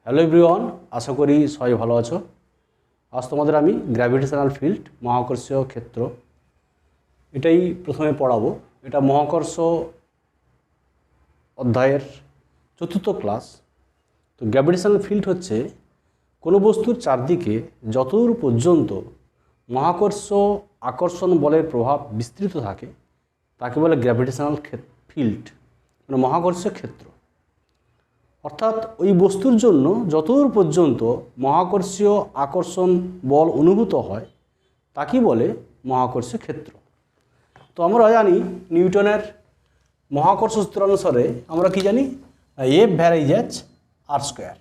Hello everyone, আশা করি সবাই ভালো আছো। আজ তোমাদের আমি গ্র্যাভিটেশনাল ফিল্ড মহাকর্ষীয় ক্ষেত্র এটাই প্রথমে পড়াবো। এটা মহাকর্ষ অধ্যায়ের চতুর্থ ক্লাস। তো গ্র্যাভিটেশনাল ফিল্ড হচ্ছে কোনো বস্তুর চারদিকে যতদূর পর্যন্ত মহাকর্ষ আকর্ষণ বলের প্রভাব বিস্তৃত থাকে তাকে বলে গ্র্যাভিটেশনাল ফিল্ড, মানে মহাকর্ষীয় ক্ষেত্র। অর্থাৎ ওই বস্তুর জন্য যতদূর পর্যন্ত মহাকর্ষীয় আকর্ষণ বল অনুভূত হয় তাকেই বলে মহাকর্ষীয় ক্ষেত্র। তো আমরা জানি নিউটনের মহাকর্ষ সূত্র অনুসারে আমরা কি জানি, এফ ভ্যারাইজ আর স্কোয়ার,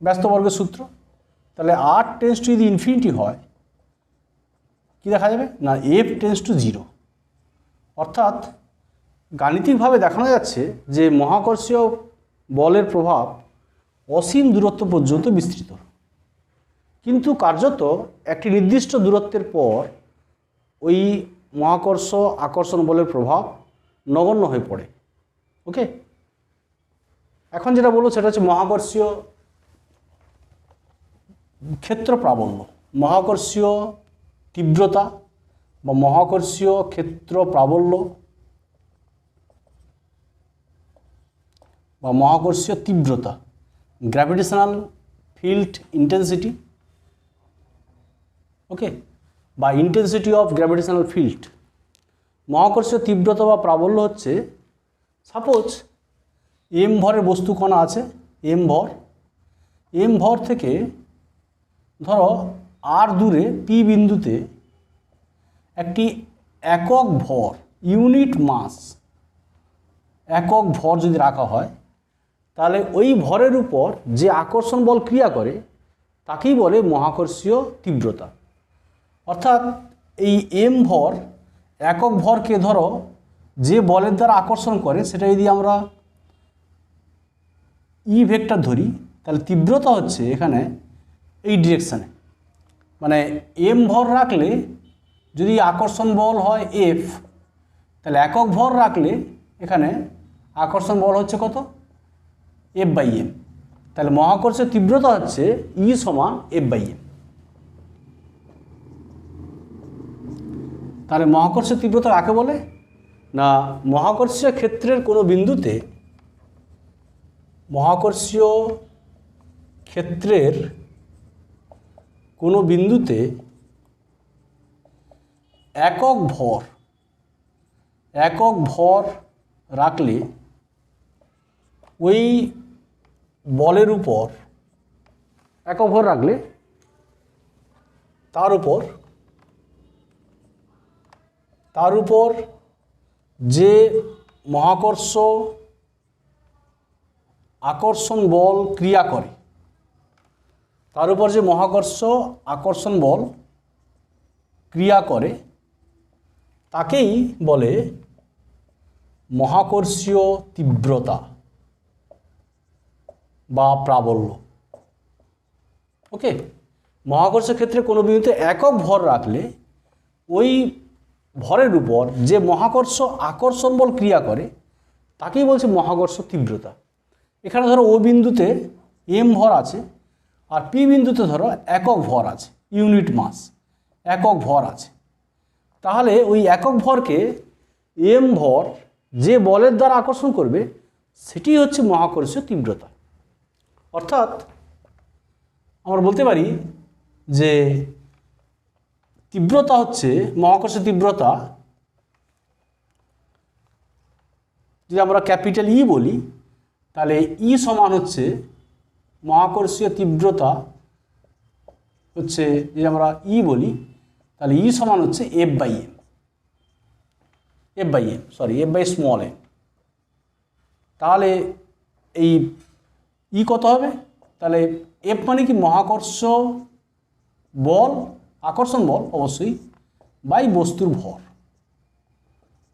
ব্যস্ত বর্গের সূত্র। তাহলে আর টেন্স টু যদি ইনফিনিটি হয় কি দেখা যাবে না, এফ টেন্স টু জিরো। অর্থাৎ গাণিতিকভাবে দেখানো যাচ্ছে যে মহাকর্ষীয় বলের প্রভাব অসীম দূরত্ব পর্যন্ত বিস্তৃত, কিন্তু কার্যত একটি নির্দিষ্ট দূরত্বের পর ওই মহাকর্ষ আকর্ষণ বলের প্রভাব নগণ্য হয়ে পড়ে। ওকে, এখন যেটা বলবো সেটা হচ্ছে মহাকর্ষীয় ক্ষেত্র প্রাবল্য, মহাকর্ষীয় তীব্রতা বা মহাকর্ষীয় ক্ষেত্র প্রাবল্য বা মহাকর্ষীয় তীব্রতা, গ্র্যাভিটেশনাল ফিল্ড ইন্টেন্সিটি। ওকে, বা ইন্টেন্সিটি অফ গ্র্যাভিটেশনাল ফিল্ড। মহাকর্ষীয় তীব্রতা বা প্রাবল্য হচ্ছে, সাপোজ এম ভরের বস্তু কণা আছে, এম ভর থেকে ধরো আর দূরে পি বিন্দুতে একটি একক ভর, ইউনিট মাস, একক ভর যদি রাখা হয় তাহলে ওই ভরের উপর যে আকর্ষণ বল ক্রিয়া করে তাকেই বলে মহাকর্ষীয় তীব্রতা। অর্থাৎ এই এম ভর একক ভরকে ধরো যে বলের দ্বারা আকর্ষণ করে সেটা যদি আমরা ই ভেক্টর ধরি তাহলে তীব্রতা হচ্ছে এখানে এই ডিরেকশানে, মানে এম ভর রাখলে যদি আকর্ষণ বল হয় এফ, তাহলে একক ভর রাখলে এখানে আকর্ষণ বল হচ্ছে কত, এফ বাই এম। তাহলে মহাকর্ষীয় তীব্রতা হচ্ছে ই সমান এফ বাই এম। তাহলে মহাকর্ষীয় তীব্রতা কাকে বলে না, মহাকর্ষীয় ক্ষেত্রের কোনো বিন্দুতে, মহাকর্ষীয় ক্ষেত্রের কোনো বিন্দুতে একক ভর রাখলে ওই বলের উপর, একক ভর রাখলে তার উপর যে মহাকর্ষ আকর্ষণ বল ক্রিয়া করে, তার উপর যে মহাকর্ষ আকর্ষণ বল ক্রিয়া করে তাকেই বলে মহাকর্ষীয় তীব্রতা বা প্রাবল্য। ওকে, মহাকর্ষীয় ক্ষেত্রে কোনো বিন্দুতে একক ভর রাখলে ওই ভরের উপর যে মহাকর্ষ আকর্ষণ বল ক্রিয়া করে তাকেই বলছে মহাকর্ষ তীব্রতা। এখানে ধরো ও বিন্দুতে এম ভর আছে আর পি বিন্দুতে ধরো একক ভর আছে, ইউনিট মাস, একক ভর আছে। তাহলে ওই একক ভরকে এম ভর যে বলের দ্বারা আকর্ষণ করবে সেটি হচ্ছে মহাকর্ষীয় তীব্রতা। অর্থাৎ আমরা বলতে পারি যে তীব্রতা হচ্ছে মহাকর্ষীয় তীব্রতা, যদি আমরা ক্যাপিটাল ই বলি তাহলে ই সমান হচ্ছে মহাকর্ষীয় তীব্রতা হচ্ছে, যদি আমরা ই বলি তাহলে ই সমান হচ্ছে এফ বাই স্মল এম। তাহলে এই ই কত হবে, তাহলে এফ মানে কি মহাকর্ষ বল, আকর্ষণ বল অবশ্যই, বাই বস্তুর ভর।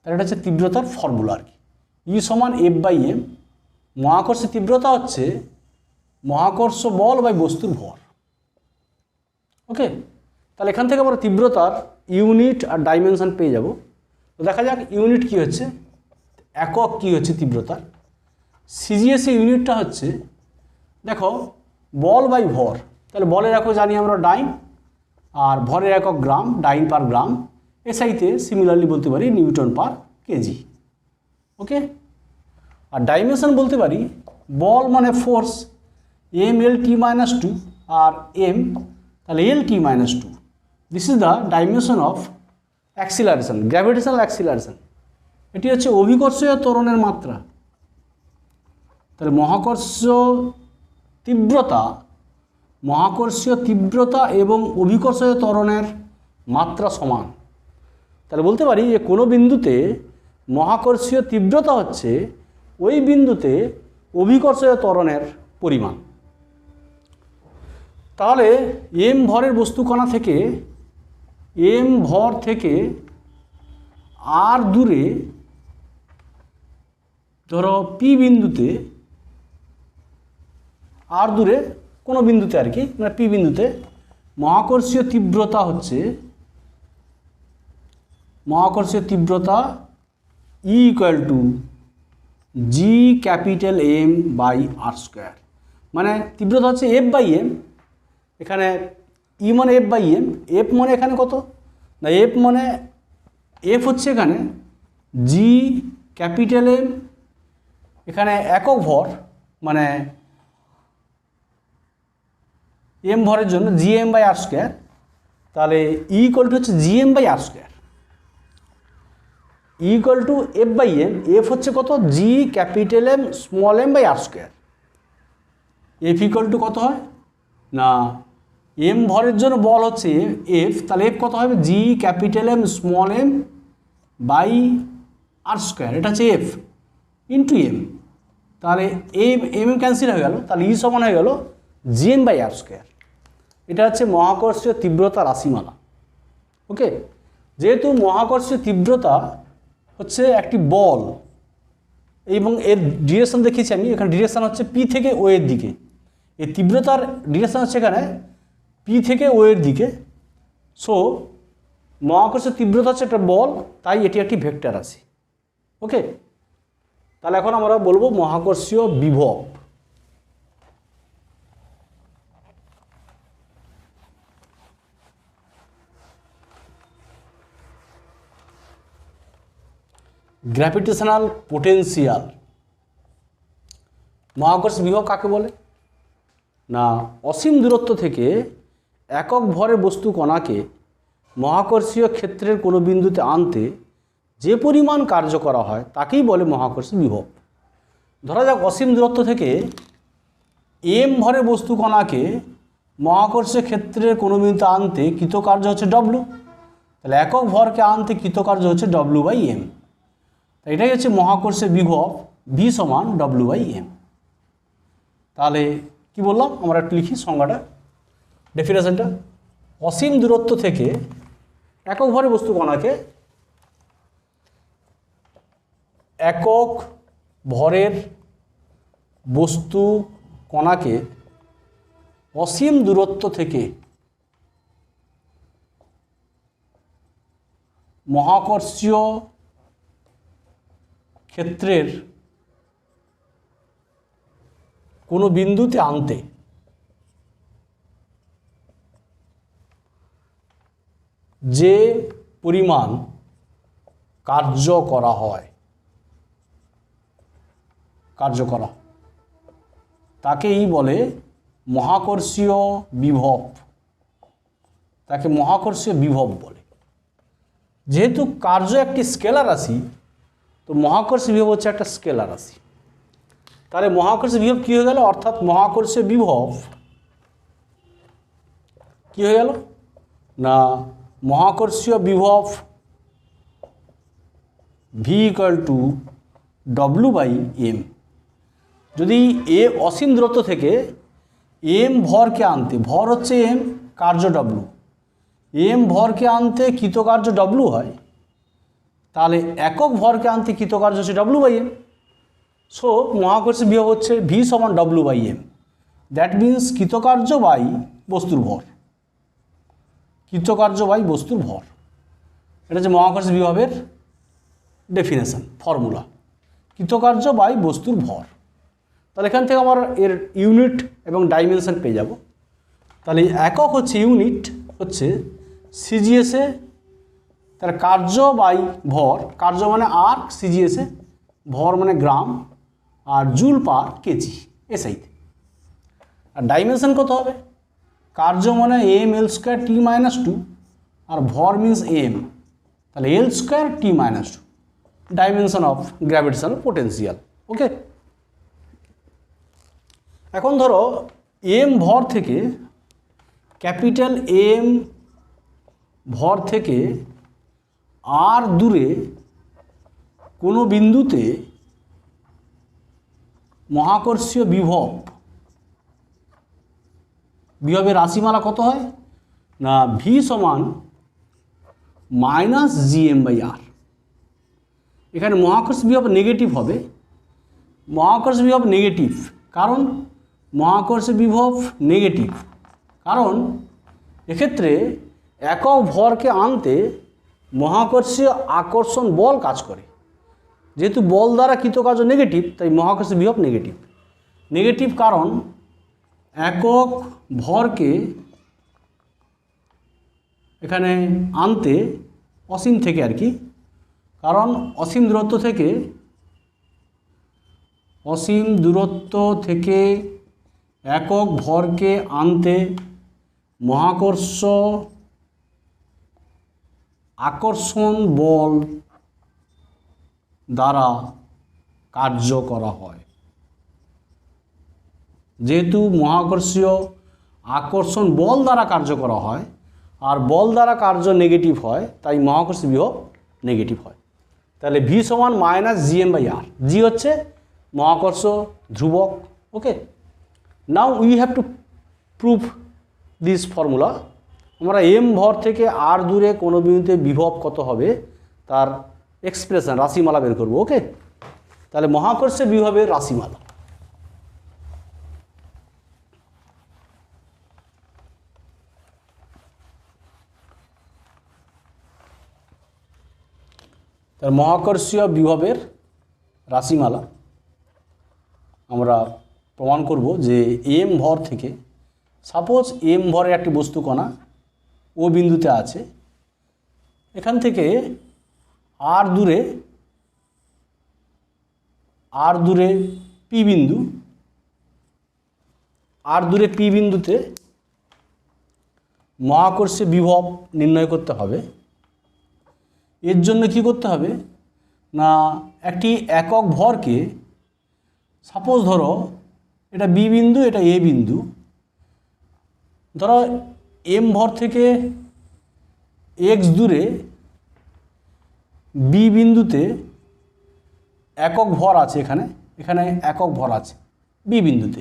তাহলে এটা হচ্ছে তীব্রতার ফর্মুলা আর কি, ই সমান এফ বাই এম। মহাকর্ষ তীব্রতা হচ্ছে মহাকর্ষ বল বাই বস্তুর ভর। ওকে, তাহলে এখান থেকে আমরা তীব্রতার ইউনিট আর ডাইমেনশন পেয়ে যাব। তো দেখা যাক ইউনিট কি হচ্ছে, একক কি হচ্ছে তীব্রতার। সিজিএস ইউনিটটা হচ্ছে দেখো বল বাই ভর, তাহলে বলের একক জানি আমরা ডাইন, আর ভরের একক গ্রাম, ডাইন পার গ্রাম। এসআইতে সিমিলারলি বলতে পারি নিউটন পার কেজি। ওকে, আর ডাইমেনশন বলতে পারি বল মানে force M L T minus two, আর এম তাহলে L T minus two. This is the dimension of acceleration, gravitational acceleration. এটি হচ্ছে অভিকর্ষীয় ত্বরণের মাত্রা। তাহলে মহাকর্ষীয় তীব্রতা এবং অভিকর্ষীয় ত্বরণের মাত্রা সমান। তাহলে বলতে পারি যে কোনো বিন্দুতে মহাকর্ষীয় তীব্রতা হচ্ছে ওই বিন্দুতে অভিকর্ষীয় ত্বরণের পরিমাণ। তাহলে এম ভরের বস্তুকণা থেকে এম ভর থেকে আর দূরে, ধরো পি বিন্দুতে, আর দূরে কোনো বিন্দুতে আর কি, মানে পি বিন্দুতে মহাকর্ষীয় তীব্রতা হচ্ছে E equal to G capital M by R square. মানে তীব্রতা হচ্ছে এফ বাই এম, এখানে ই মানে এফ বাই এম, এফ মানে এখানে কত না, এফ মানে এফ হচ্ছে এখানে জি ক্যাপিটাল এম, এখানে একক ভর মানে এম ভরের জন্য G M by R square. তাহলে ই ইকুয়াল টু হচ্ছে G M by R square, E equal to F by M, F হচ্ছে কত G capital M small M by R square. F equal to কত হয় না, M ভরের জন্য বল হচ্ছে এফ, তাহলে এফ কত হবে G capital M small M by R square, এটা হচ্ছে এফ ইন্টু এম। তাহলে এম এম ক্যান্সেল হয়ে গেল, তাহলে ই সমান হয়ে গেল G M by R square. এটা হচ্ছে মহাকর্ষীয় তীব্রতা রাশিমালা। ওকে, যেহেতু মহাকর্ষীয় তীব্রতা হচ্ছে একটি বল এবং এর ডিরেকশন দেখিয়েছি আমি, এখানে ডিরেকশন হচ্ছে পি থেকে ও এর দিকে, এই তীব্রতার ডিরেকশন হচ্ছে এখানে পি থেকে ও এর দিকে। সো মহাকর্ষীয় তীব্রতা হচ্ছে একটা বল, তাই এটি একটি ভেক্টর রাশি। ওকে, তাহলে এখন আমরা বলবো মহাকর্ষীয় বিভব। Gravitational potential. মহাকর্ষীয় বিভব কাকে বলে না, অসীম দূরত্ব থেকে একক ভরের বস্তু কণাকে মহাকর্ষীয় ক্ষেত্রের কোনো বিন্দুতে আনতে যে পরিমাণ কার্য করা হয় তাকেই বলে মহাকর্ষীয় বিভব। ধরা যাক অসীম দূরত্ব থেকে এম ভরের বস্তু কণাকে মহাকর্ষীয় ক্ষেত্রের কোনো বিন্দুতে আনতে কৃতকার্য হচ্ছে ডব্লু, তাহলে একক ভরকে আনতে কৃতকার্য হচ্ছে ডব্লু বাই এম। এটাই হচ্ছে মহাকর্ষীয় বিভব, ভি সমান ডব্লু বাই এম। তাহলে কি বললাম আমরা একটু লিখি সংজ্ঞাটা, ডেফিনেশনটা। অসীম দূরত্ব থেকে একক ভরের বস্তু কণাকে একক ভরের বস্তু কণাকে অসীম দূরত্ব থেকে মহাকর্ষীয় ক্ষেত্রের কোনো বিন্দুতে আনতে যে পরিমাণ কার্য করা হয় তাকেই বলে মহাকর্ষীয় বিভব, তাকে মহাকর্ষীয় বিভব বলে। যেহেতু কার্য একটি স্কেলার রাশি, তো মহাকর্ষীয় বিভব হচ্ছে একটা স্কেলার রাশি। তাহলে মহাকর্ষীয় বিভব কী হয়ে গেল, অর্থাৎ মহাকর্ষীয় বিভব কী হয়ে গেল না, মহাকর্ষীয় বিভব V equal to W by M. যদি এ অসীম দূরত্ব থেকে এম ভরকে আনতে, ভর হচ্ছে এম, কার্য ডব্লু, এম ভরকে আনতে কৃতকার্য ডব্লু হয়, তাহলে একক ভরকে আনতে কৃতকার্য হচ্ছে ডব্লু বাই এম। সো মহাকর্ষীয় বিভব হচ্ছে ভি সমান W by M. That means কৃতকার্য বাই বস্তুর ভর, কৃতকার্য বাই বস্তুর ভর। এটা হচ্ছে মহাকর্ষীয় বিভবের ডেফিনেশন, ফর্মুলা, কৃতকার্য বাই বস্তুর ভর। তা তাহলে এখান থেকে আমার এর ইউনিট এবং ডাইমেনশন পেয়ে যাব। তাহলে একক হচ্ছে ইউনিট হচ্ছে সিজিএসে, তাহলে কার্য বাই ভর, কার্য মানে আর, সিজিএসে ভর মানে গ্রাম, আর জুল পার কেজি এসআইতে। আর ডাইমেনশন কত হবে? কার্য মানে M L square T minus two, আর ভর মিনস এম, তাহলে L square T minus two, dimension of gravitational potential. Okay, এখন ধরো এম ভর থেকে, ক্যাপিটাল এম ভর থেকে আর দূরে কোনো বিন্দুতে মহাকর্ষীয় বিভবের রাশিমালা কত হয় না ভি সমান মাইনাস জিএম বাই আর। এখানে মহাকর্ষ বিভব নেগেটিভ হবে, মহাকর্ষ বিভব নেগেটিভ, কারণ মহাকর্ষ বিভব নেগেটিভ, কারণ এক্ষেত্রে একক ভরকে আনতে মহাকর্ষীয় আকর্ষণ বল কাজ করে। যেহেতু বল দ্বারা কৃতকার্য নেগেটিভ, তাই মহাকর্ষ বিভব নেগেটিভ। নেগেটিভ কারণ একক ভরকে এখানে আনতে অসীম থেকে আর কি, কারণ অসীম দূরত্ব থেকে একক ভরকে আনতে মহাকর্ষ আকর্ষণ বল দ্বারা কার্য করা হয়। যেহেতু মহাকর্ষীয় আকর্ষণ বল দ্বারা কার্য করা হয় আর বল দ্বারা কার্য নেগেটিভ হয়, তাই মহাকর্ষ বিভব নেগেটিভ হয়। তাহলে ভি সমান minus GM by R, G হচ্ছে মহাকর্ষ ধ্রুবক। Okay, now we have to prove this formula. আমরা এম ভর থেকে আর দূরে কোনো বিন্দুতে বিভব কত হবে তার এক্সপ্রেশন রাশিমালা বের করব। ওকে, তাহলে মহাকর্ষে বিভবের রাশিমালা। তার মহাকর্ষীয় বিভবের রাশিমালা আমরা প্রমাণ করব যে এম ভর থেকে, সাপোজ এম ভরের একটি বস্তুকণা ও বিন্দুতে আছে, এখান থেকে আর দূরে পি বিন্দুতে মহাকর্ষীয় বিভব নির্ণয় করতে হবে। এর জন্য কি করতে হবে না একটি একক ভরকে, সাপোজ ধরো এটা বি বিন্দু, এটা এ বিন্দু, ধরো এম ভর থেকে এক্স দূরে বি বিন্দুতে একক ভর আছে, এখানে একক ভর আছে বি বিন্দুতে,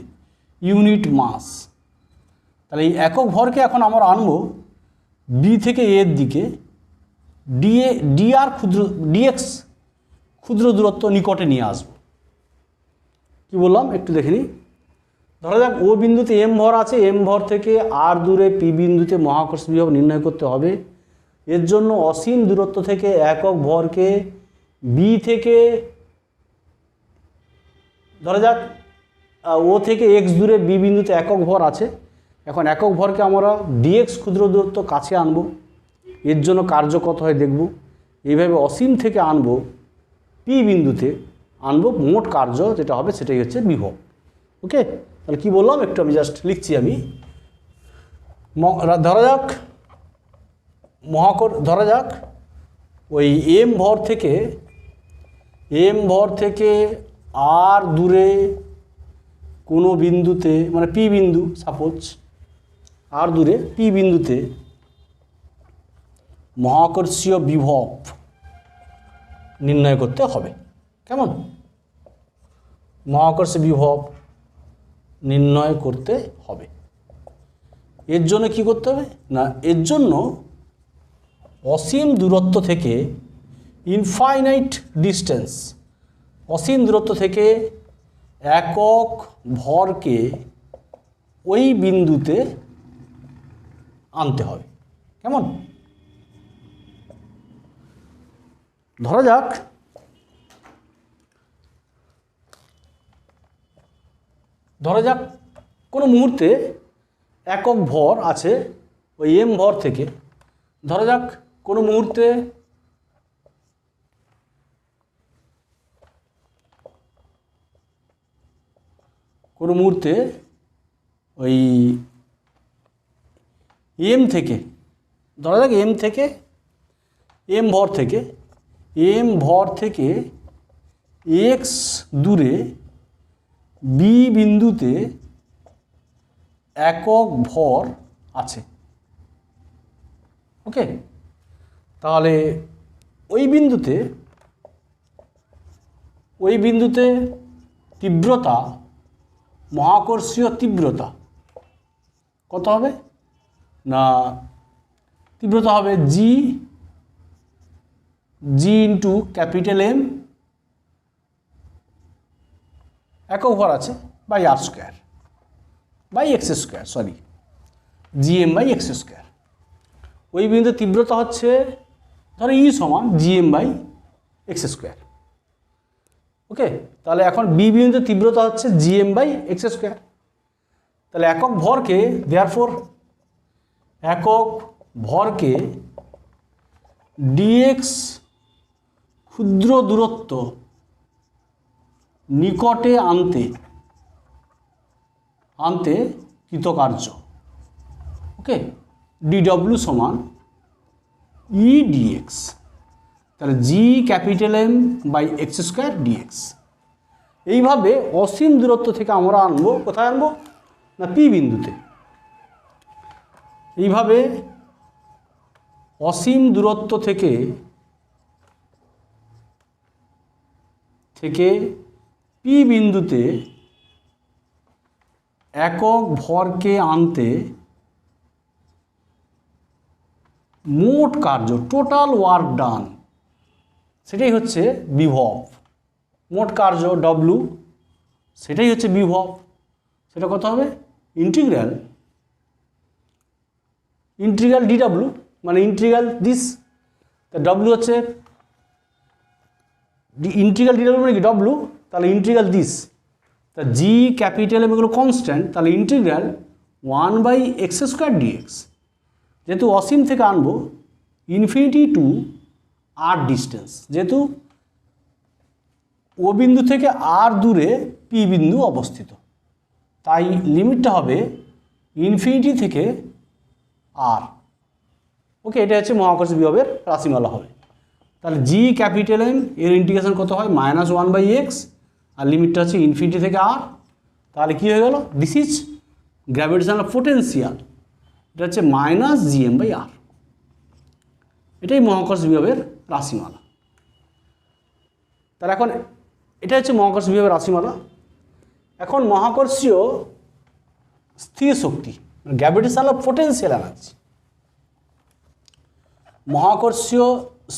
ইউনিট মাস। তাহলে এই একক ভরকে এখন আমরা আনবো বি থেকে এর দিকে, ডিএক্স ক্ষুদ্র দূরত্ব নিকটে নিয়ে আসবো। কি বললাম একটু দেখে নিই। ধরা যাক ও বিন্দুতে এম ভর আছে, এম ভর থেকে আর দূরে পি বিন্দুতে মহাকর্ষ বিভব নির্ণয় করতে হবে। এর জন্য অসীম দূরত্ব থেকে একক ভরকে বি থেকে, ধরা যাক ও থেকে এক্স দূরে বি বিন্দুতে একক ভর আছে, এখন একক ভরকে আমরা ডিএক্স ক্ষুদ্র দূরত্ব কাছে আনবো। এর জন্য কার্য কত হয় দেখব। এইভাবে অসীম থেকে আনবো পি বিন্দুতে আনবো, মোট কার্য যেটা হবে সেটাই হচ্ছে বিভব। ওকে, তাহলে কী বললাম একটু আমি জাস্ট লিখছি। আমি ধরা যাক ওই এম ভর থেকে আর দূরে কোনো বিন্দুতে, মানে পি বিন্দু, সাপোজ আর দূরে পি বিন্দুতে মহাকর্ষীয় বিভব নির্ণয় করতে হবে। কেমন? মহাকর্ষীয় বিভব নির্ণয় করতে হবে। এর জন্য কি করতে হবে না, এর জন্য অসীম দূরত্ব থেকে, ইনফাইনাইট ডিস্টেন্স, অসীম দূরত্ব থেকে একক ভরকে ওই বিন্দুতে আনতে হবে। কেমন? ধরা যাক ধরা যাক কোনো মুহূর্তে একক ভর আছে ওই এম ভর থেকে, ধরা যাক কোনো মুহূর্তে ওই এম থেকে, ধরা যাক এম ভর থেকে এক্স দূরে বি বিন্দুতে একক ভর আছে। ওকে, তাহলে ওই বিন্দুতে তীব্রতা, মহাকর্ষীয় তীব্রতা কত হবে না, তীব্রতা হবে জি ইন্টু ক্যাপিটাল এম, একক ভর আছে, by R square by X square, sorry GM by X square. ওই বিন্দুর তীব্রতা হচ্ছে ধরো ই সমান GM by X square. Okay, তাহলে এখন বি বিন্দুর তীব্রতা হচ্ছে জিএম বাই এক্স স্কোয়ার। তাহলে একক ভরকে ডিএক্স ক্ষুদ্র দূরত্ব নিকটে আনতে কৃতকার্য। ওকে, ডিডব্লিউ সমান ই ডিএক্স, তাহলে G capital M by X square DX. এইভাবে অসীম দূরত্ব থেকে আমরা আনবো, কোথায় আনবো না পি বিন্দুতে। এইভাবে অসীম দূরত্ব থেকে পি বিন্দুতে একক ভরকে আনতে মোট কার্য, টোটাল ওয়ার্ক ডান, সেটাই হচ্ছে বিভব। মোট কার্য ডব্লু, সেটাই হচ্ছে বিভব। সেটা কত হবে ইন্টিগ্রাল ডিডব্লু, মানে ইন্টিগ্রাল দিস, তা ডব্লু হচ্ছে ইন্টিগ্রাল ডিডব্লু মানে কি ডব্লু, তাহলে ইন্টিগ্রাল দিস, তা জি ক্যাপিটাল এম এগুলো কনস্ট্যান্ট, তাহলে ইন্টিগ্রাল 1/x স্কোয়ার ডিএক্স। যেহেতু অসীম থেকে আনবো ইনফিনিটি টু আর ডিস্টেন্স, যেহেতু ও বিন্দু থেকে আর দূরে পি বিন্দু অবস্থিত, তাই লিমিটটা হবে ইনফিনিটি থেকে আর। ওকে, এটা হচ্ছে মহাকর্ষ বিভবের রাশিমালা হবে। তাহলে জি ক্যাপিটাল এম এর ইন্টিগ্রেশন কত হয় -1/x, আর লিমিটটা হচ্ছে ইনফিনিটি থেকে আর। তাহলে কী হয়ে গেল, দিস ইজ গ্র্যাভিটেশনাল পোটেন্সিয়াল, এটা হচ্ছে -gm/r। এটাই মহাকর্ষ বিভবের রাশিমালা। তাহলে এখন এটা হচ্ছে মহাকর্ষ বিভবের রাশিমালা। এখন মহাকর্ষীয় স্থির শক্তি, গ্র্যাভিটেশনাল পোটেন্সিয়াল আনাচ্ছি। মহাকর্ষীয়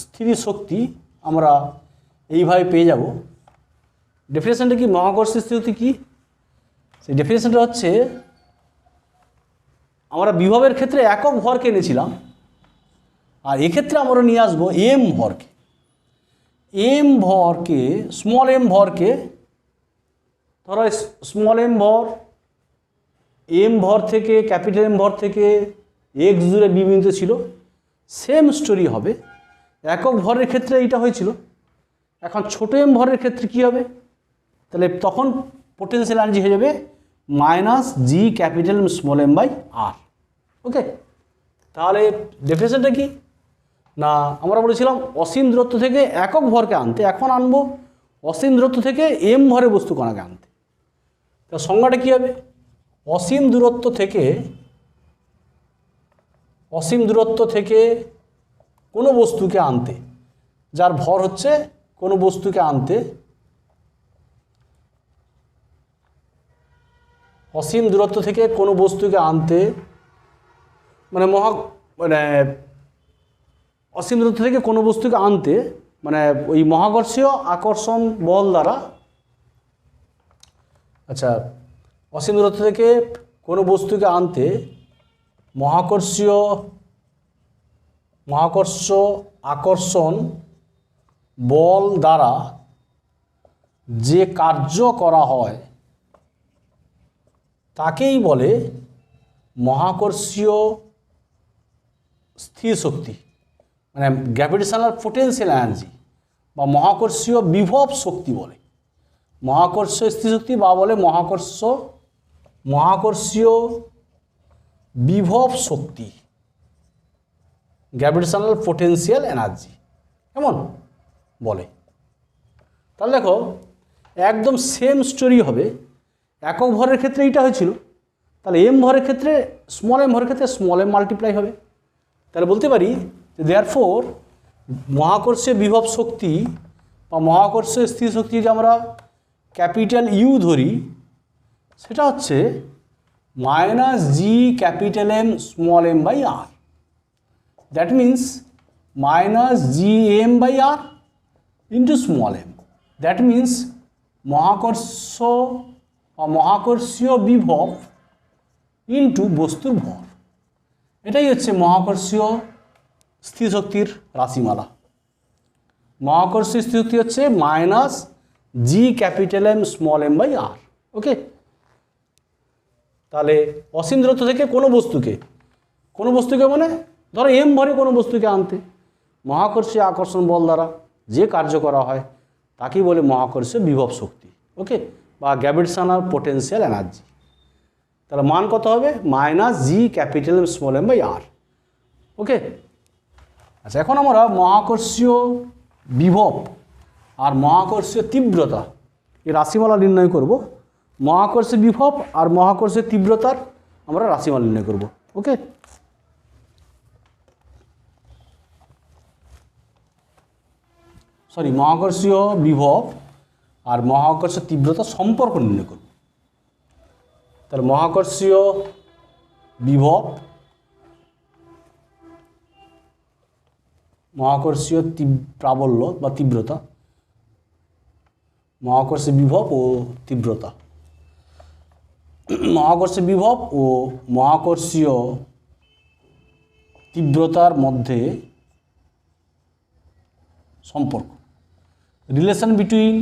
স্থির শক্তি আমরা এইভাবে পেয়ে যাব। ডেফিনেশনটা কি, মহাকর্ষীয় স্থির শক্তি কী, সেই ডেফিনেশনটা হচ্ছে আমরা বিভবের ক্ষেত্রে একক ভরকে এনেছিলাম, আর এক্ষেত্রে আমরা নিয়ে আসবো এম ভরকে। স্মল এম ভরকে ধরো স্মল এম ভর থেকে ক্যাপিটাল এম ভর থেকে এক্স দূরে বি বিন্দুতে ছিল। সেম স্টোরি হবে, একক ভরের ক্ষেত্রে এইটা হয়েছিল। এখন ছোটো এম ভরের ক্ষেত্রে কী হবে, তাহলে তখন পোটেনশিয়াল এনার্জি হয়ে যাবে -g capital small M by R. Okay, তাহলে ডেফিনেশনটা কি না, আমরা বলেছিলাম অসীম দূরত্ব থেকে একক ভরকে আনতে, এখন আনবো অসীম দূরত্ব থেকে এম ভরের বস্তু কণাকে আনতে। তা সংজ্ঞাটা কী হবে, অসীম দূরত্ব থেকে কোনো বস্তুকে আনতে, যার ভর হচ্ছে কোনো বস্তুকে আনতে, অসীম দূরত্ব থেকে কোনো বস্তুকে আনতে মানে অসীম দূরত্ব থেকে কোনো বস্তুকে আনতে মানে ওই মহাকর্ষীয় আকর্ষণ বল দ্বারা, আচ্ছা, অসীম দূরত্ব থেকে কোনো বস্তুকে আনতে মহাকর্ষ আকর্ষণ বল দ্বারা যে কার্য করা হয় তাকেই বলে মহাকর্ষীয় স্থির শক্তি, মানে গ্র্যাভিটেশনাল পোটেনশিয়াল এনার্জি বা মহাকর্ষীয় বিভব শক্তি বলে। মহাকর্ষীয় স্থির শক্তি বা বলে মহাকর্ষীয় বিভব শক্তি, গ্র্যাভিটেশনাল পোটেনশিয়াল এনার্জি কেমন বলে। তাহলে দেখো একদম সেম স্টোরি হবে। একক ভরের ক্ষেত্রে এইটা হয়েছিল, তাহলে এম ভরের ক্ষেত্রে স্মল এম ভরের ক্ষেত্রে স্মল এম মাল্টিপ্লাই হবে। তাহলে বলতে পারি যে দেয়ারফোর মহাকর্ষীয় বিভব শক্তি বা মহাকর্ষীয় স্থির শক্তি যদি আমরা ক্যাপিটাল ইউ ধরি, সেটা হচ্ছে minus G capital M small M by R. That means minus G M by R into small m. That means মহাকর্ষীয় বিভব ইন্টু বস্তুর ভর। এটাই হচ্ছে মহাকর্ষীয় স্থির শক্তির রাশিমালা। মহাকর্ষীয় স্থির শক্তি হচ্ছে minus G capital M small M by R. Okay, তাহলে অসীম দূরত্ব থেকে কোনো বস্তুকে মানে ধরো এম ভরে কোনো বস্তুকে আনতে মহাকর্ষীয় আকর্ষণ বল দ্বারা যে কার্য করা হয় তাকেই বলে মহাকর্ষীয় বিভব শক্তি। ওকে, বা গ্র্যাভিটেশনাল পোটেনশিয়াল এনার্জি। তাহলে মান কত হবে? Minus G capital M small M by R. Okay, আচ্ছা, এখন আমরা মহাকর্ষীয় বিভব আর মহাকর্ষীয় তীব্রতা এই রাশিমালা নির্ণয় করব। মহাকর্ষীয় বিভব আর মহাকর্ষীয় তীব্রতার আমরা রাশিমালা নির্ণয় করব। ওকে, মহাকর্ষীয় বিভব আর মহাকর্ষীয় তীব্রতা সম্পর্ক নির্ণয় করব। তাহলে মহাকর্ষীয় বিভব, মহাকর্ষীয় প্রাবল্য বা তীব্রতা, মহাকর্ষীয় বিভব ও তীব্রতা, মহাকর্ষীয় বিভব ও মহাকর্ষীয় তীব্রতার মধ্যে সম্পর্ক, relation between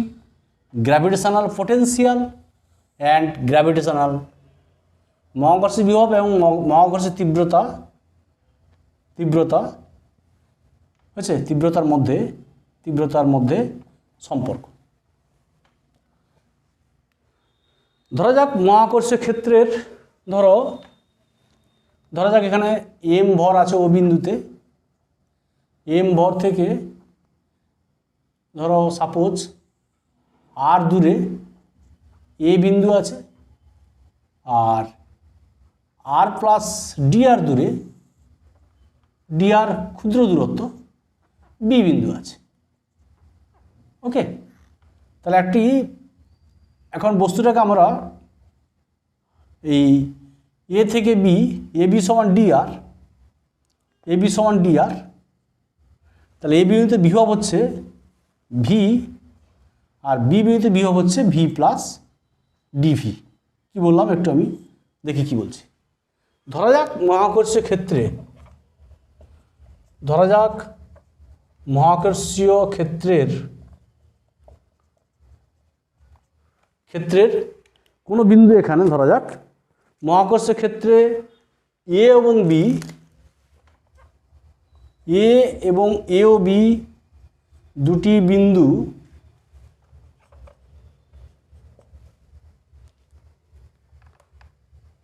gravitational potential and gravitational, মহাকর্ষীয় বিভব এবং মহাকর্ষীয় তীব্রতা হচ্ছে তীব্রতার মধ্যে সম্পর্ক। ধরা যাক মহাকর্ষীয় ক্ষেত্রের ধরা যাক এখানে এম ভর আছে ও বিন্দুতে, এম ভর থেকে ধরো সাপোজ আর দূরে এ বিন্দু আছে, আর আর প্লাস ডি আর দূরে, ডি আর ক্ষুদ্র দূরত্ব বি বিন্দু আছে। ওকে, তাহলে এখন বস্তুটাকে আমরা এই এ থেকে বি, এ বি সমান ডি আর, তাহলে এ বিন্দুতে বিভব হচ্ছে ভি আর বি বিন্দুতে বিভব হচ্ছে ভি প্লাস ডিভি। কী বললাম একটু আমি দেখি কি বলছি। ধরা যাক মহাকর্ষীয় ক্ষেত্রের কোনো বিন্দু, এখানে ধরা যাক মহাকর্ষীয় ক্ষেত্রে এ এবং এ ও বি দুটি বিন্দু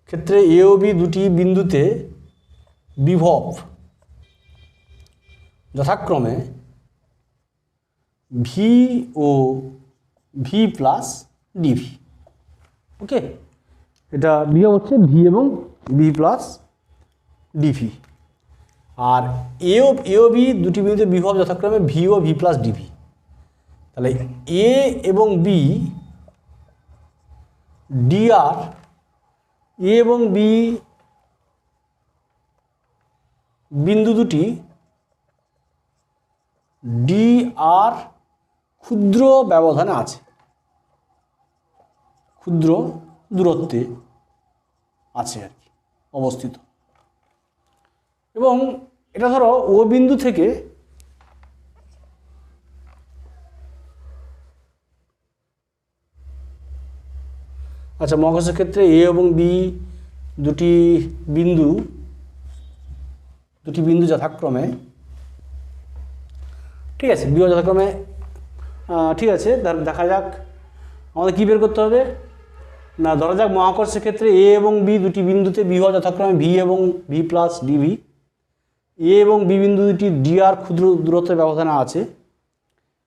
ক্ষেত্রে এ ও বি দুটি বিন্দুতে বিভব যথাক্রমে ভি ও ভি প্লাস ডিভি। ওকে, এটা বিভব হচ্ছে ভি এবং ভি প্লাস ডিভি। আর এ ও বি দুটি বিন্দুতে বিভব যথাক্রমে ভি ও ভি প্লাস ডিভি। তাহলে এ এবং বি ডি আর, এ এবং বি বিন্দু দুটি ডি আর ক্ষুদ্র ব্যবধানে আছে, ক্ষুদ্র দূরত্বে আছে আর কি অবস্থিত। এবং এটা ধরো ও বিন্দু থেকে আচ্ছা, মহাকর্ষের ক্ষেত্রে এ এবং বি দুটি বিন্দু যথাক্রমে, ঠিক আছে, বি যথাক্রমে, ঠিক আছে, দেখা যাক আমাদের কী বের করতে হবে না, ধরা যাক মহাকর্ষের ক্ষেত্রে এ এবং বি দুটি বিন্দুতে বিভব যথাক্রমে ভি এবং ভি প্লাস ডিভি। এ এবং বি বিন্দু দুটি ডি আর ক্ষুদ্র দূরত্বের ব্যবধানে আছে,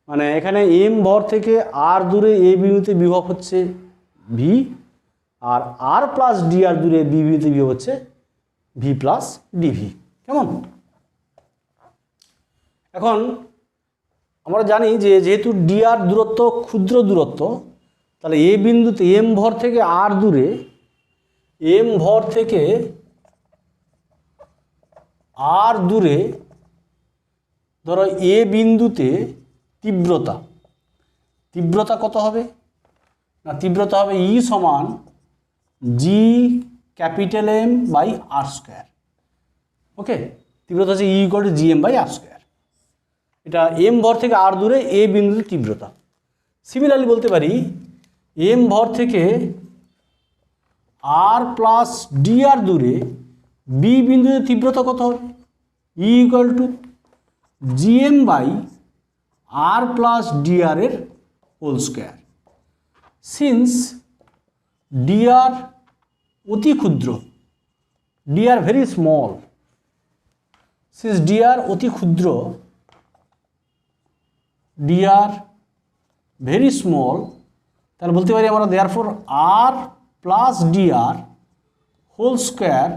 মানে এখানে এম ভর থেকে আর দূরে এ বিন্দুতে বিভব হচ্ছে ভি, আর আর প্লাস ডি আর দূরে বি বিন্দুতে বিভব হচ্ছে ভি প্লাস ডিভি। কেমন? এখন আমরা জানি যে যেহেতু ডি আর দূরত্ব ক্ষুদ্র দূরত্ব, তাহলে এ বিন্দুতে এম ভর থেকে আর দূরে, এম ভর থেকে আর দূরে ধরো এ বিন্দুতে তীব্রতা কত হবে না, তীব্রতা হবে ই সমান G capital M by R square. Okay, তীব্রতা হচ্ছে E equal to G M by R square. এটা এম ভর থেকে আর দূরে এ বিন্দুতে তীব্রতা। সিমিলারলি বলতে পারি এম ভর থেকে আর প্লাস ডি আর দূরে বি বিন্দুতে তীব্রতা কত হবে, E equal to G M by R plus D R এর whole square. Since D R অতি ক্ষুদ্র, D R very small, since D R অতি ক্ষুদ্র, ডি আর ভেরি স্মল, তাহলে বলতে পারি আমরা therefore R plus D R whole square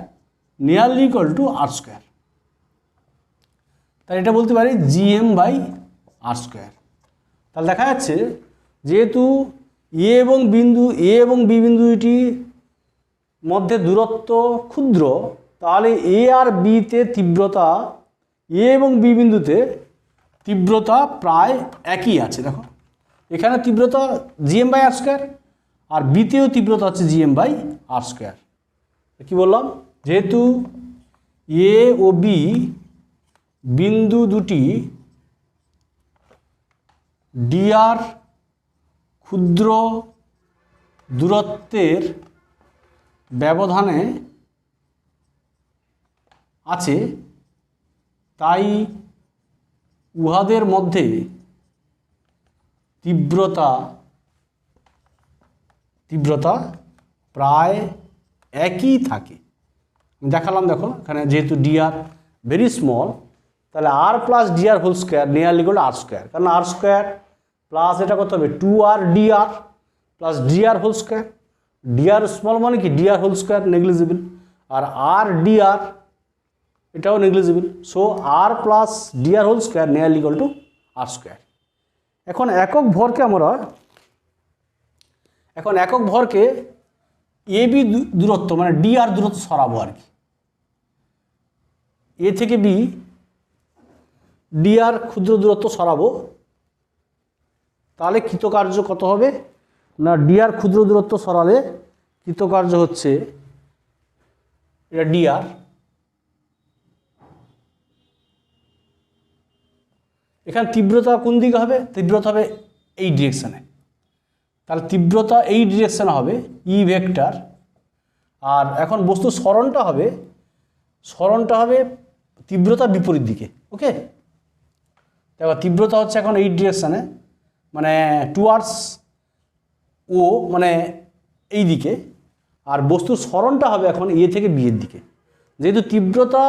nearly equal to R square. তাহলে এটা বলতে পারি G M by R square. তাহলে দেখা যাচ্ছে যেহেতু এ এবং বি বিন্দু দুটির মধ্যে দূরত্ব ক্ষুদ্র, তাহলে এ আর বিতে তীব্রতা, এ এবং বি বিন্দুতে তীব্রতা প্রায় একই আছে। দেখো এখানে তীব্রতা G M by R square, আর বিতেও তীব্রতা হচ্ছে G M by R square. কী বললাম, যেহেতু এ ও বি বিন্দু দুটি ডি আর ক্ষুদ্র দূরত্বের ব্যবধানে আছে, তাই উহাদের মধ্যে তীব্রতা প্রায় একই থাকে। দেখালাম, দেখো এখানে যেহেতু ডি আর ভেরি স্মল, তাহলে R plus D R whole square nearly equal to R square, কারণ আর স্কোয়ার প্লাস এটা কত হবে two R D R plus D R whole square. D R small মানে কি D R whole square negligible, R D R এটাও negligible. So R plus D R whole square nearly equal to R square. এখন একক ভরকে A B দূরত্ব মানে D আর দূরত্ব সরাবো আর কি, এ থেকে বি ডি আর ক্ষুদ্র দূরত্ব সরাবো, তাহলে কৃতকার্য কত হবে না, ডি আর ক্ষুদ্র দূরত্ব সরালে কৃতকার্য হচ্ছে এটা ডি আর, এখানে তীব্রতা কোন দিকে হবে, তীব্রতা হবে এই ডিরেকশানে, তাহলে তীব্রতা এই ডিরেকশানে হবে ই ভেক্টর। আর এখন বস্তুর সরণটা হবে তীব্রতা বিপরীত দিকে। ওকে, দেখো তীব্রতা হচ্ছে এখন এই ডিরেকশানে মানে টুয়ার্ডস ও মানে এই দিকে, আর বস্তুর সরণটা হবে এখন এ থেকে বি এর দিকে। যেহেতু তীব্রতা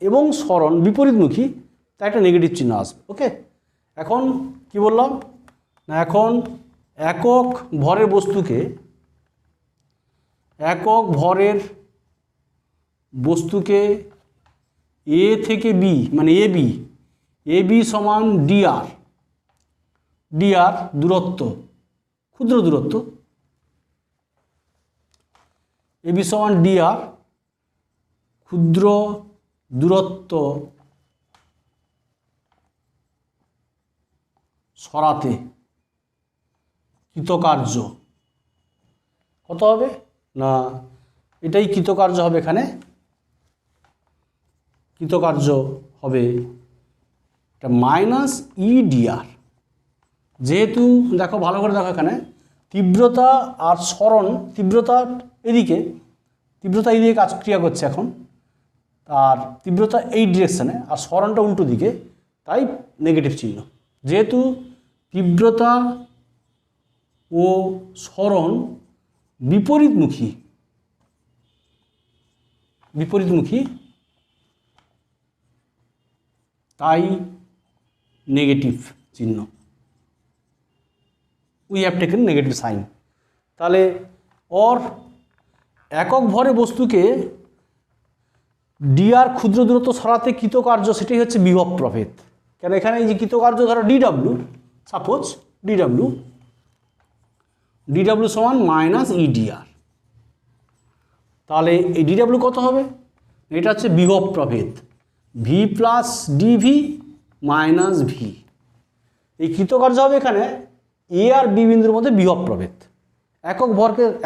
এবং সরণ বিপরীতমুখী, তাই একটা নেগেটিভ চিহ্ন আসবে। ওকে, এখন কি বললাম না, এখন একক ভরের বস্তুকে এ থেকে বি মানে এ বি সমান ডি আর দূরত্ব, ক্ষুদ্র দূরত্ব, এ বি সমান ডি আর ক্ষুদ্র দূরত্ব সরাতে কৃতকার্য কত হবে না, এটাই কৃতকার্য হবে, এখানে কৃতকার্য হবে এটা মাইনাস ই ডি আর। যেহেতু দেখো ভালো করে দেখো এখানে তীব্রতা আর সরণ, তীব্রতা এদিকে কাজ ক্রিয়া করছে এখন, আর তীব্রতা এই ডিরেকশানে আর সরণটা উল্টো দিকে, তাই নেগেটিভ চিহ্ন। যেহেতু তীব্রতা ও সরণ বিপরীতমুখী তাই নেগেটিভ চিহ্ন। We have taken negative sign. তাহলে একক ভরে বস্তুকে ডিআর ক্ষুদ্র দূরত্ব সরাতে কৃতকার্য, সেটাই হচ্ছে বিভব প্রভেদ। কেন এখানে এই যে কৃতকার্য ধরো ডিডাব্লিউ, সাপোজ ডিডাব্লিউ সমান মাইনাস ইডিআর, তাহলে এই ডিডাব্লিউ কত হবে? এটা হচ্ছে বিভব প্রভেদ, V plus DV minus V. এই কৃতকার্য হবে এখানে এ আর বি বিন্দুর মধ্যে বিভব প্রভেদ।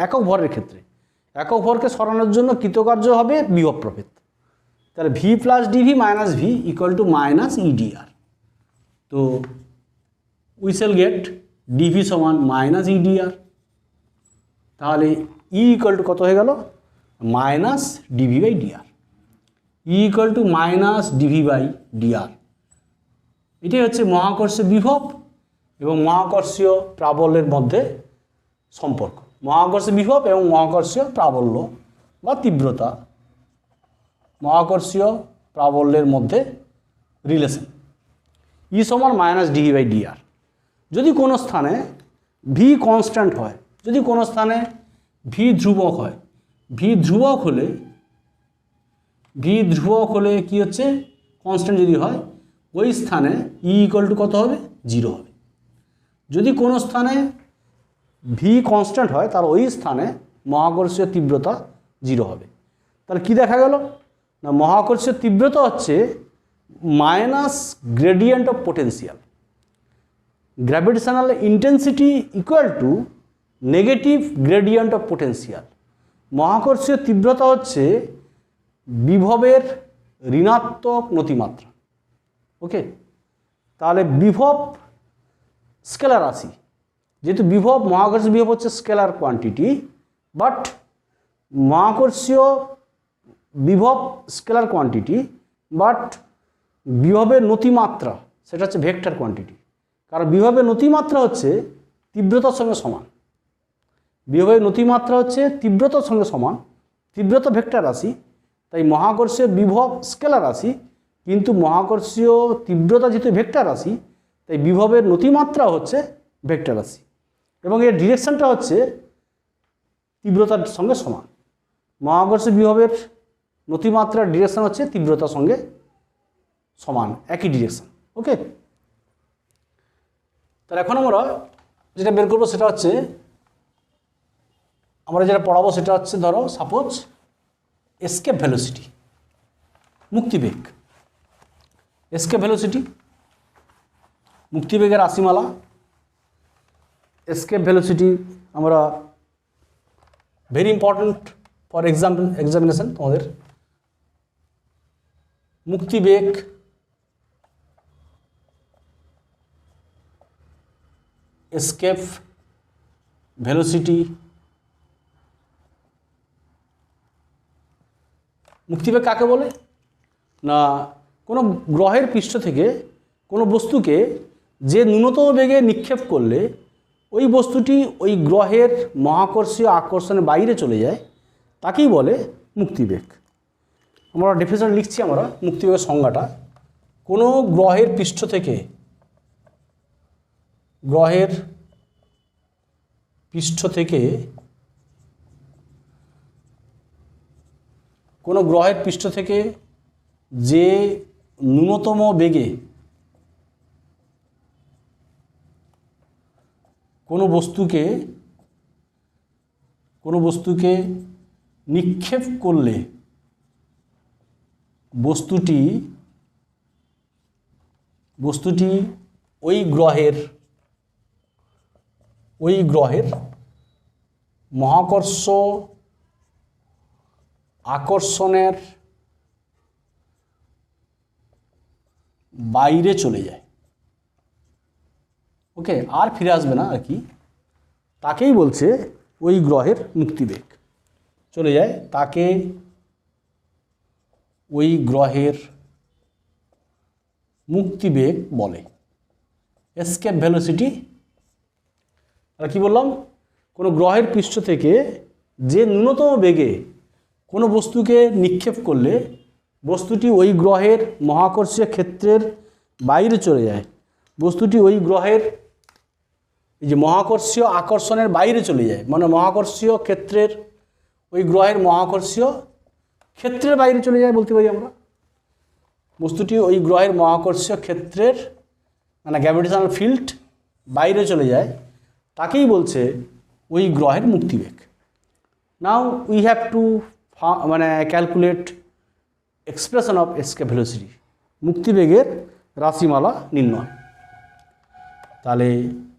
একক ভরের ক্ষেত্রে একক ভরকে সরানোর জন্য কৃতকার্য হবে বিভব প্রভেদ। তাহলে V plus DV minus V equal to minus EDR. তো উই শ্যাল গেট ডিভি সমান মাইনাস ইডিআর। তাহলে ই ইকুয়াল টু কত হয়ে গেল? Minus DV by DR. E equal to minus DV by DR. এটাই হচ্ছে মহাকর্ষীয় বিভব এবং মহাকর্ষীয় প্রাবল্যের মধ্যে সম্পর্ক। মহাকর্ষীয় বিভব এবং মহাকর্ষীয় প্রাবল্য বা তীব্রতা, মহাকর্ষীয় প্রাবল্যের মধ্যে রিলেশন। ই সমান মাইনাস ডিভি বাই ডিআর। যদি কোনো স্থানে ভি কনস্ট্যান্ট হয়, যদি কোনো স্থানে ভি ধ্রুবক হয়, ভি ধ্রুবক হলে কি হচ্ছে? কনস্ট্যান্ট যদি হয়, ওই স্থানে ই ইকুয়াল টু কত হবে? 0 হবে। যদি কোনো স্থানে ভি কনস্ট্যান্ট হয়, তার ওই স্থানে মহাকর্ষীয় তীব্রতা 0 হবে। তাহলে কি দেখা গেল না, মহাকর্ষীয় তীব্রতা হচ্ছে minus gradient of potential, gravitational intensity equal to negative gradient of potential. মহাকর্ষীয় তীব্রতা হচ্ছে বিভবের ঋণাত্মক নতিমাত্রা। ওকে, তাহলে বিভব স্কেলার রাশি, যেহেতু মহাকর্ষীয় বিভব হচ্ছে স্কেলার কোয়ান্টিটি, বাট মহাকর্ষীয় বিভব স্কেলার কোয়ান্টিটি, বাট বিভবের নতিমাত্রা সেটা হচ্ছে ভেক্টর কোয়ান্টিটি। কারণ বিভবের নতিমাত্রা হচ্ছে তীব্রতার সঙ্গে সমান। বিভবের নতিমাত্রা হচ্ছে তীব্রতার সঙ্গে সমান, তীব্রতা ভেক্টর রাশি, তাই মহাকর্ষীয় বিভব স্কেলার রাশি, কিন্তু মহাকর্ষীয় তীব্রতা যেহেতু ভেক্টর রাশি, তাই বিভবের নতিমাত্রা হচ্ছে ভেক্টর রাশি এবং এর ডিরেকশনটা হচ্ছে তীব্রতার সঙ্গে সমান। মহাকর্ষীয় বিভবের নতিমাত্রার ডিরেকশন হচ্ছে তীব্রতার সঙ্গে সমান, একই ডিরেকশন। ওকে, তাহলে এখন আমরা যেটা বের করবো সেটা হচ্ছে, আমরা যেটা পড়াবো সেটা হচ্ছে, ধরো সাপোজ এসকেপ ভেলোসিটি, মুক্তিবেগ। এসকেপ ভেলোসিটি, মুক্তিবেগের রাশিমালা। এসকেপ ভেলোসিটি আমরা ভেরি ইম্পর্টেন্ট ফর এক্সামিনেশন তোমাদের। মুক্তিবেগ এসকেপ ভেলোসিটি। মুক্তিবেগ কাকে বলে না, কোনো গ্রহের পৃষ্ঠ থেকে কোনো বস্তুকে যে ন্যূনতম বেগে নিক্ষেপ করলে ওই বস্তুটি ওই গ্রহের মহাকর্ষীয় আকর্ষণের বাইরে চলে যায়, তাকেই বলে মুক্তিবেগ। আমরা ডেফিনেশন লিখছি আমরা মুক্তিবেগের সংজ্ঞাটা। কোনো গ্রহের পৃষ্ঠ থেকে যে ন্যূনতম বেগে কোনো বস্তুকে নিক্ষেপ করলে বস্তুটি ওই গ্রহের মহাকর্ষ আকর্ষণের বাইরে চলে যায়। ওকে, আর ফিরে আসবে না আর কি, তাকেই বলছে ওই গ্রহের মুক্তিবেগ। চলে যায়, তাকে ওই গ্রহের মুক্তিবেগ বলে, এসকেপ ভেলোসিটি। আর কি বললাম, কোনো গ্রহের পৃষ্ঠ থেকে যে ন্যূনতম বেগে কোনো বস্তুকে নিক্ষেপ করলে বস্তুটি ওই গ্রহের মহাকর্ষীয় ক্ষেত্রের বাইরে চলে যায়, বস্তুটি ওই গ্রহের এই যে মহাকর্ষীয় আকর্ষণের বাইরে চলে যায়, মানে মহাকর্ষীয় ক্ষেত্রের ওই গ্রহের মহাকর্ষীয় ক্ষেত্রের বাইরে চলে যায় বলতে পারি আমরা। বস্তুটি ওই গ্রহের মহাকর্ষীয় ক্ষেত্রের মানে গ্র্যাভিটেশনাল ফিল্ড বাইরে চলে যায়, তাকেই বলছে ওই গ্রহের মুক্তিবেগ। নাও উই হ্যাভ টু মানে calculate expression of escape velocity, মুক্তিবেগের রাশিমালা নির্ণয়। তাহলে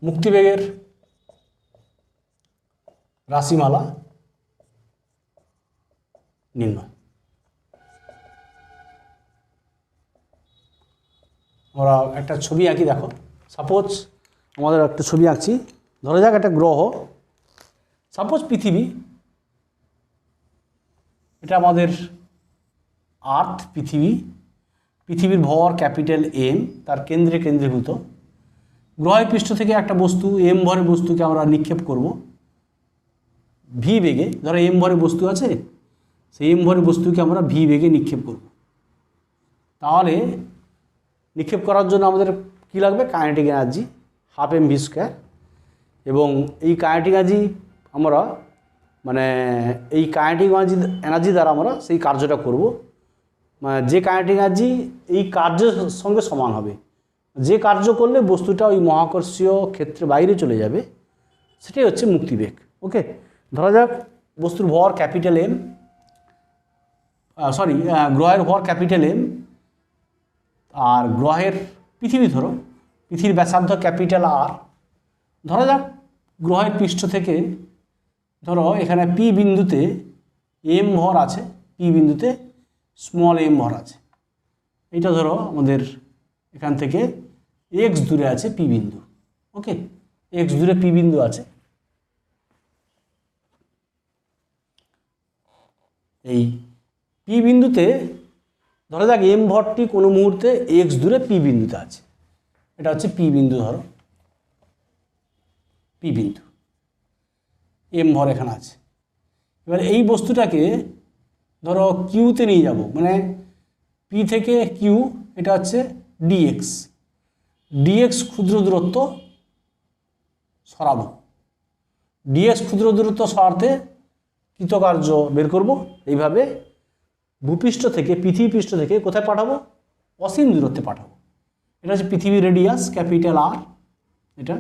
মুক্তিবেগের রাশিমালা নির্ণয়। আমরা একটা ছবি আঁকি, দেখো সাপোজ আমাদের একটা ছবি আঁকছি, ধরা যাক একটা গ্রহ, সাপোজ পৃথিবী, এটা আমাদের আর্থ, পৃথিবীর ভর ক্যাপিটাল এম, তার কেন্দ্রে কেন্দ্রীভূত। গ্রহের পৃষ্ঠ থেকে একটা বস্তু এম ভরের বস্তুকে আমরা নিক্ষেপ করব ভি বেগে। ধরো এম ভরের বস্তু আছে, সেই এম ভরের বস্তুকে আমরা ভি বেগে নিক্ষেপ করব। তাহলে নিক্ষেপ করার জন্য আমাদের কী লাগবে? Kinetic energy ½ mv²। এবং এই কাইনেটিক এনার্জি আমরা মানে এই কাইনেটিক এনার্জি দ্বারা আমরা সেই কার্যটা করব, মানে যে কাইনেটিক এনার্জি এই কার্যের সঙ্গে সমান হবে, যে কার্য করলে বস্তুটা ওই মহাকর্ষীয় ক্ষেত্রে বাইরে চলে যাবে, সেটাই হচ্ছে মুক্তিবেগ। ওকে, ধরা যাক বস্তুর ভর ক্যাপিটাল এম, গ্রহের ভর ক্যাপিটাল এম, আর গ্রহের পৃথিবী, ধরো পৃথিবীর ব্যাসার্ধ ক্যাপিটাল আর। ধরা যাক গ্রহের পৃষ্ঠ থেকে, ধরো এখানে পি বিন্দুতে এম ভর আছে, পি বিন্দুতে স্মল এম ভর আছে। এটা ধরো আমাদের এখান থেকে এক্স দূরে আছে পি বিন্দু। ওকে, এক্স দূরে পি বিন্দু আছে। এই পি বিন্দুতে ধরা যাক এম ভরটি কোনো মুহূর্তে এক্স দূরে পি বিন্দুতে আছে, এটা হচ্ছে পি বিন্দু। ধরো পি বিন্দু, এম ভর এখানে আছে। এবার এই বস্তুটাকে ধরো কিউতে নিয়ে যাব, মানে পি থেকে কিউ, এটা হচ্ছে ডিএক্স। ডিএক্স ক্ষুদ্র দূরত্ব সরাবো, ডিএক্স ক্ষুদ্র দূরত্ব সরাতে কৃতকার্য বের করব। এইভাবে ভূপৃষ্ঠ থেকে, পৃথিবী পৃষ্ঠ থেকে কোথায় পাঠাবো? অসীম দূরত্বে পাঠাবো। এটা হচ্ছে পৃথিবীর রেডিয়াস ক্যাপিটাল আর, এটা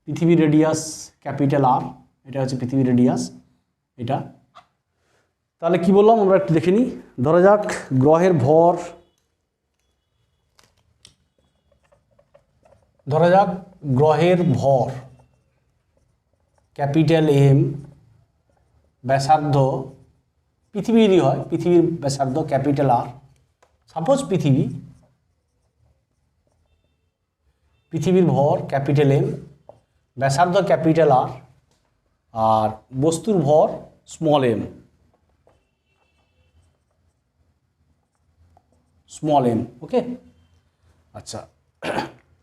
পৃথিবীর রেডিয়াস ক্যাপিটাল আর, এটা হচ্ছে পৃথিবীর রেডিয়াস এটা। তাহলে কি বললাম আমরা একটু দেখে নিই। ধরা যাক গ্রহের ভর, ধরা যাক গ্রহের ভর ক্যাপিটাল এম, ব্যাসার্ধ পৃথিবীরই হয়, পৃথিবীর ব্যাসার্ধ ক্যাপিটাল আর। সাপোজ পৃথিবীর ভর ক্যাপিটাল এম, ব্যাসার্ধ ক্যাপিটাল আর, আর বস্তুর ভর স্মল এম, ওকে। আচ্ছা,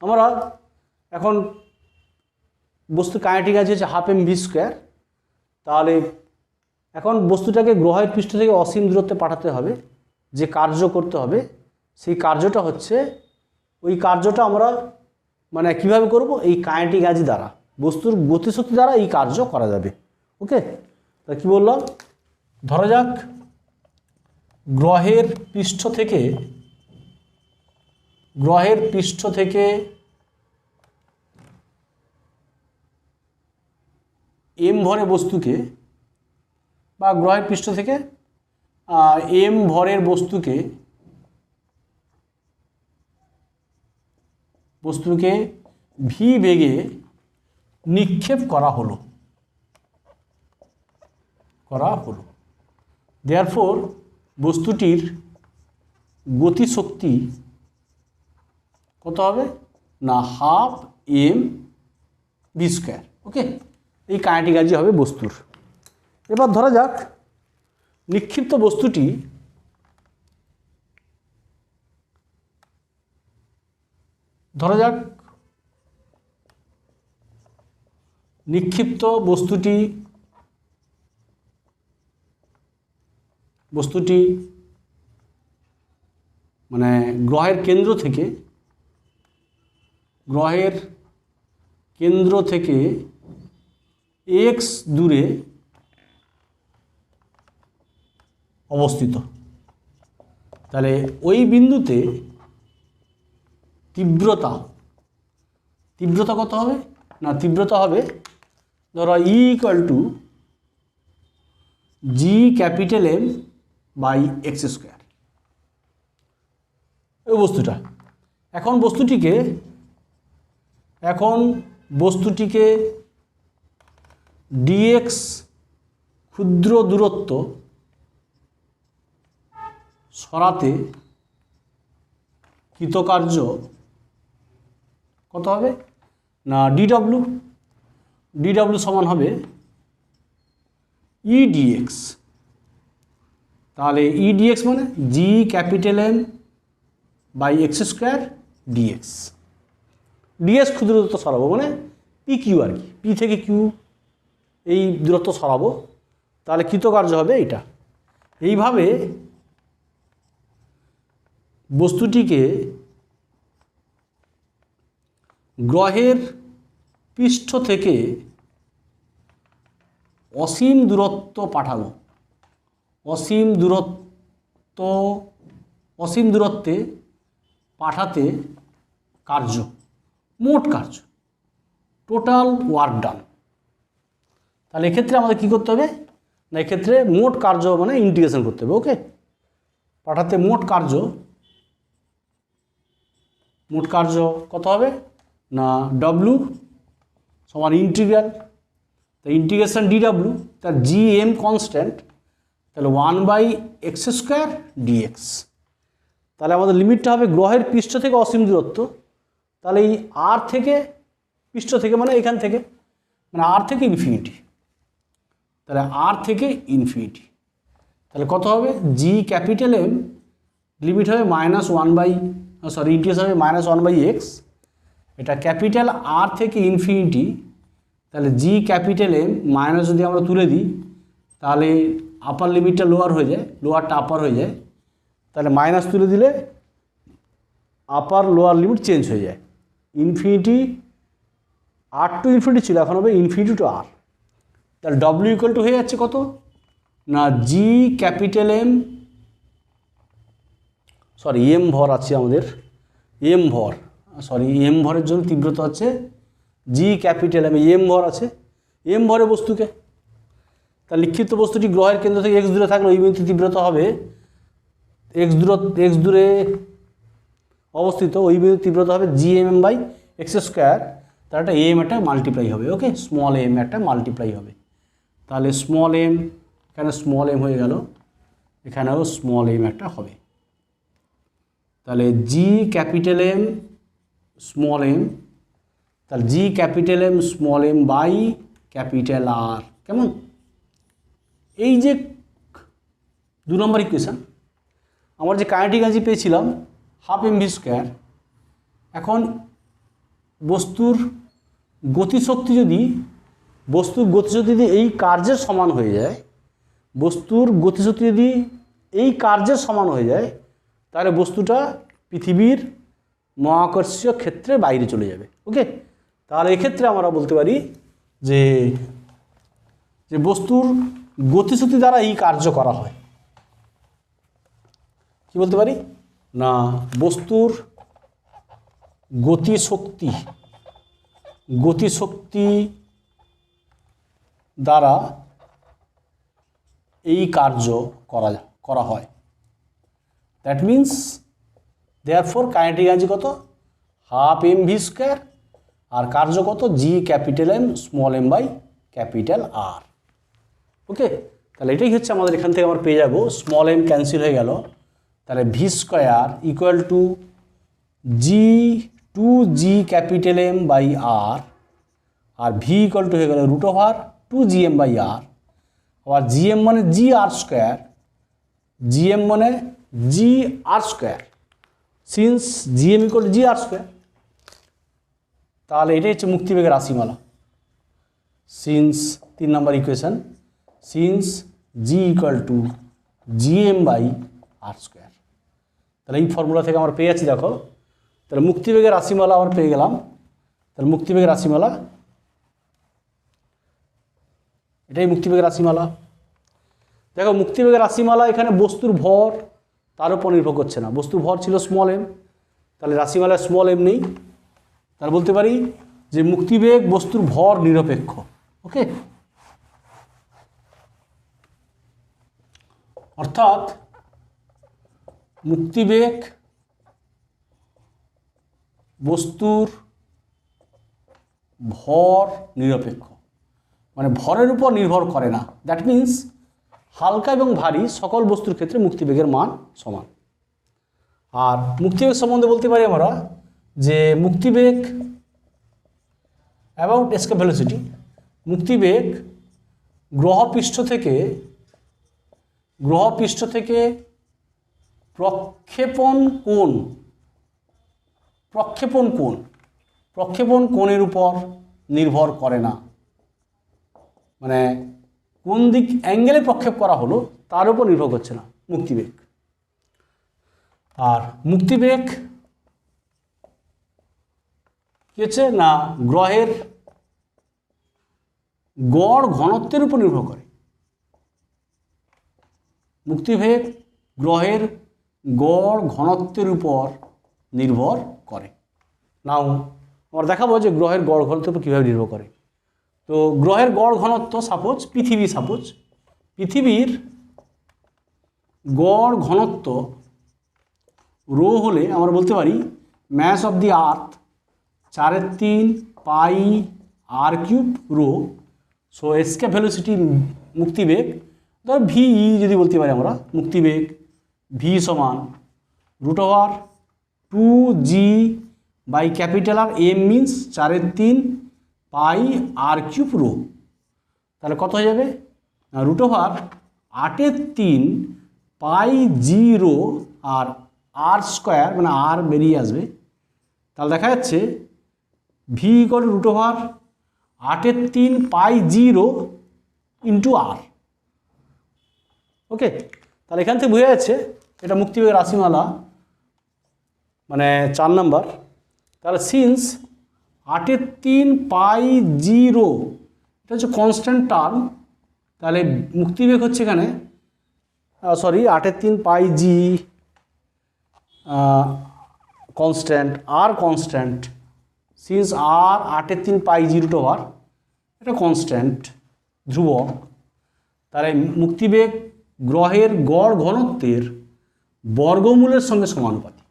আমরা এখন বস্তু কাইনেটিক এনার্জি হচ্ছে ½ mv²। তাহলে এখন বস্তুটাকে গ্রহের পৃষ্ঠ থেকে অসীম দূরত্বে পাঠাতে হবে, যে কার্য করতে হবে সেই কার্যটা হচ্ছে, ওই কার্যটা আমরা মানে কিভাবে করব? এই কাইনেটিক এনার্জি দ্বারা, বস্তুর গতিশক্তি দ্বারা এই কার্য করা যাবে। ওকে, তা কি বললাম? ধরা যাক গ্রহের পৃষ্ঠ থেকে এম ভরের বস্তুকে, বা গ্রহের পৃষ্ঠ থেকে এম ভরের বস্তুকে ভি বেগে নিক্ষেপ করা হলো। দেয়ারফর বস্তুটির গতিশক্তি কত হবে? না ½ m ভি স্কোয়ার। ওকে, এই কাইনেটিক এনার্জি হবে বস্তুর। এবার ধরা যাক নিক্ষিপ্ত বস্তুটি বস্তুটি মানে গ্রহের কেন্দ্র থেকে এক্স দূরে অবস্থিত। তাহলে ওই বিন্দুতে তীব্রতা কত হবে? না, তীব্রতা হবে ধরো E equal to G capital M by X square. ওই বস্তুটা এখন বস্তুটিকে ডিএক্স ক্ষুদ্র দূরত্ব সরাতে কৃতকার্য কত হবে? না, ডিডব্লিউ সমান হবে ইডিএক্স। তাহলে ইডিএক্স মানে G capital M by X square DX. DX ক্ষুদ্র দূরত্ব সরাবো মানে পি কিউ আর কি, পি থেকে কিউ এই দূরত্ব সরাবো, তাহলে কৃতকার্য হবে এটা। এইভাবে বস্তুটিকে গ্রহের পৃষ্ঠ থেকে অসীম দূরত্বে পাঠাতে মোট কার্য টোটাল ওয়ার্ক ডান। তাহলে এক্ষেত্রে আমাদের কী করতে হবে? না, এক্ষেত্রে মোট কার্য মানে ইন্টিগ্রেশন করতে হবে। ওকে, পাঠাতে মোট কার্য কত হবে? না, ডব্লু সমান ইন্টিগ্রাল, তো ইন্টিগ্রেশন ডিডব্লু, তার জি এম কনস্ট্যান্ট, তাহলে 1/x স্কোয়ার ডিএক্স। তাহলে আমাদের লিমিটটা হবে গ্রহের পৃষ্ঠ থেকে অসীম দূরত্ব। তাহলে এই আর থেকে পৃষ্ঠ থেকে মানে এখান থেকে মানে আর থেকে ইনফিনিটি, তাহলে আর থেকে ইনফিনিটি, তাহলে কত হবে? জি ক্যাপিটাল এম লিমিট হবে ইন্টিগ্রেশন হবে -1/x, এটা ক্যাপিটাল আর থেকে ইনফিনিটি, তাহলে জি ক্যাপিটাল এম মাইনাস যদি আমরা তুলে দিই তাহলে আপার লিমিটটা লোয়ারটা আপার হয়ে যায়, তাহলে মাইনাস তুলে দিলে আপার লোয়ার লিমিট চেঞ্জ হয়ে যায়। ইনফিনিটি আর টু ইনফিনিটি ছিল, এখন হবে ইনফিনিটি টু আর। তাহলে ডব্লিউ ইকুয়াল টু হয়ে যাচ্ছে কত? না, জি ক্যাপিটাল এম এম ভর আছে আমাদের, এম ভরের জন্য তীব্রতা হচ্ছে জি ক্যাপিটাল এম ভর আছে, এম ভরে বস্তুকে। তার লিখিত বস্তুটি গ্রহের কেন্দ্র থেকে এক্স দূরে থাকলে ওই বিন্দুতে তীব্রতা হবে এক্স দূরে অবস্থিত, ওই বিন্দু তীব্রতা হবে G M by X square, তার একটা এম একটা মাল্টিপ্লাই হবে। ওকে, স্মল এম একটা মাল্টিপ্লাই হবে, তাহলে স্মল এম, এখানে স্মল এম হয়ে গেল, এখানেও স্মল এম একটা হবে। তাহলে G capital M small m, তাহলে G capital M small M by capital R. কেমন? এই যে 2 নম্বর ইকুয়েশান, আমার যে কাইনেটিক এনার্জি পেয়েছিলাম 12 mv স্কোয়ার, এখন বস্তুর গতিশক্তি যদি এই কার্যের সমান হয়ে যায়, তাহলে বস্তুটা পৃথিবীর মহাকর্ষীয় ক্ষেত্রের বাইরে চলে যাবে। ওকে, তাহলে এক্ষেত্রে আমরা বলতে পারি যে বস্তুর গতিশক্তি দ্বারা এই কার্য করা হয়। কি বলতে পারি? না, বস্তুর গতিশক্তি দ্বারা এই কার্য করা হয়। That means therefore kinetic energy কত? 12 mv স্কোয়ার, আর কার্য কত? G capital M small M by capital R. Okay, তাহলে এটাই হচ্ছে আমাদের, এখান থেকে আমরা পেয়ে যাব স্মল এম ক্যান্সেল হয়ে গেল, তাহলে V square equal to G capital M by R R V equal to হয়ে গেল √2gm/r, আবার জিএম মানে GR², জিএম মানে GR², since GM equal to GR², তাহলে এটাই হচ্ছে মুক্তিবেগের রাশিমালা। Since 3 number equation, since G equal to GM/r², তাহলে এই ফর্মুলা থেকে আমরা পেয়ে যাচ্ছি, দেখো তাহলে মুক্তিবেগের রাশিমালা আমরা পেয়ে গেলাম। তাহলে মুক্তিবেগের রাশিমালা, এটাই মুক্তিবেগের রাশিমালা। দেখো মুক্তিবেগের রাশিমালা এখানে বস্তুর ভর তার উপর নির্ভর করছে না, বস্তুর ভর ছিল স্মল এম, তাহলে রাশিমালায় স্মল এম নেই, তাহলে বলতে পারি যে মুক্তিবেগ বস্তুর ভর নিরপেক্ষ। ওকে, অর্থাৎ মুক্তিবেগ বস্তুর ভর নিরপেক্ষ, মানে ভরের উপর নির্ভর করে না। দ্যাট মিন্স হালকা এবং ভারী সকল বস্তুর ক্ষেত্রে মুক্তিবেগের মান সমান। আর মুক্তিবেগ সম্বন্ধে বলতে পারি আমরা যে মুক্তিবেগ অ্যাবাউট এসকেপ ভেলোসিটি, মুক্তিবেগ গ্রহপৃষ্ঠ থেকে প্রক্ষেপণ কোণের উপর নির্ভর করে না, মানে কোন দিক অ্যাঙ্গেলে প্রক্ষেপ করা হলো তার উপর নির্ভর করছে না মুক্তিবেগ। আর মুক্তিবেগ কি হচ্ছে না, গ্রহের গড় ঘনত্বের উপর নির্ভর করে। মুক্তিবেগ গ্রহের গড় ঘনত্বের উপর নির্ভর করে। নাও আমরা দেখাবো যে গ্রহের গড় ঘনত্বের উপর কীভাবে নির্ভর করে। তো গ্রহের গড় ঘনত্ব পৃথিবীর গড় ঘনত্ব রো হলে আমরা বলতে পারি mass of the earth 4/3 πr³ rho. So escape velocity মুক্তিবেগ ধর ভিই যদি বলতে পারি আমরা, মুক্তিবেগ ভি সমান √2g/R, M means 4/3 πr³ rho. তাহলে কত হয়ে যাবে, √8/3 πg রো আর r² মানে আর বেরিয়ে আসবে। তাহলে দেখা যাচ্ছে V equal to √8/3 πg rho into R. Okay, তাহলে এখান থেকে বোঝা যাচ্ছে এটা মুক্তিবেগের রাশিমালা, মানে 4 নম্বর। তাহলে সিন্স 8/3 πg রো এটা হচ্ছে কনস্ট্যান্ট টার্ম, তাহলে মুক্তিবেগ হচ্ছে এখানে 8/3 πg কনস্ট্যান্ট, সিন্স আর 8/3 πg √, এটা কনস্ট্যান্ট ধ্রুবক। তাহলে মুক্তিবেগ গ্রহের গড় ঘনত্বের বর্গমূলের সঙ্গে সমানুপাতিক।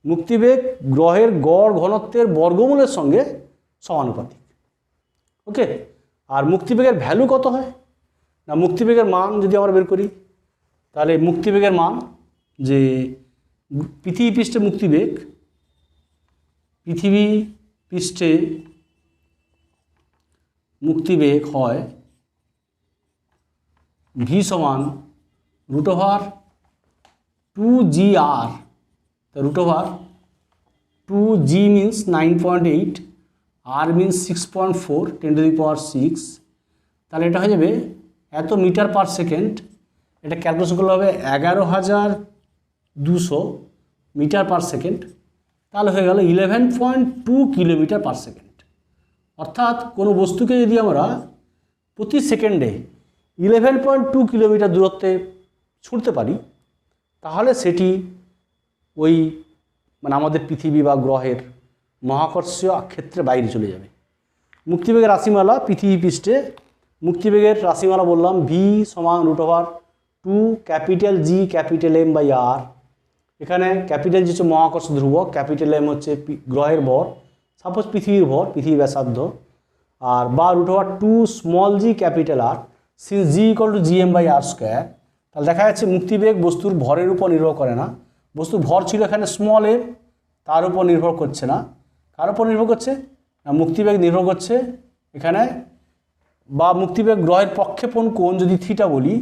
মুক্তিবেগ গ্রহের গড় ঘনত্বের বর্গমূলের সঙ্গে সমানুপাতিক। ওকে, আর মুক্তিবেগের ভ্যালু কত হয় না, মুক্তিবেগের মান যদি আমরা বের করি তাহলে মুক্তিবেগের মান যে পৃথিবী পৃষ্ঠে মুক্তিবেগ হয় ভি সমান √2gr, √2g মিন্স 9.8, আর মিন্স 6.4 10⁶, তাহলে এটা হয়ে যাবে এত মিটার পার সেকেন্ড। এটা ক্যালকুলেশন করলে হবে 11,200 মিটার পার সেকেন্ড, তাহলে হয়ে গেল 11.2 কিলোমিটার পার সেকেন্ড। অর্থাৎ কোনো বস্তুকে যদি আমরা প্রতি সেকেন্ডে 11.2 কিলোমিটার দূরত্বে ছুটতে পারি তাহলে সেটি ওই মানে আমাদের পৃথিবী বা গ্রহের মহাকর্ষীয় ক্ষেত্রে বাইরে চলে যাবে। মুক্তিবেগের রাশিমালা পৃথিবী পৃষ্ঠে, মুক্তিবেগের রাশিমালা বললাম ভি সমান √2G/R। এখানে ক্যাপিটাল জি হচ্ছে মহাকর্ষ ধ্রুবক, ক্যাপিটাল এম হচ্ছে গ্রহের ভর, সাপোজ পৃথিবীর ভর, পৃথিবীর ব্যাসার্ধ, আর বা √2g/R, since G equal to GM/R²। তাহলে দেখা যাচ্ছে মুক্তিবেগ বস্তুর ভরের উপর নির্ভর করে না, বস্তুর ভর ছিল এখানে স্মল এম, তার উপর নির্ভর করছে না। কার উপর নির্ভর করছে না, মুক্তিবেগ নির্ভর করছে এখানে বা মুক্তিবেগ গ্রহের প্রক্ষেপণ কোণ যদি থিটা বলি,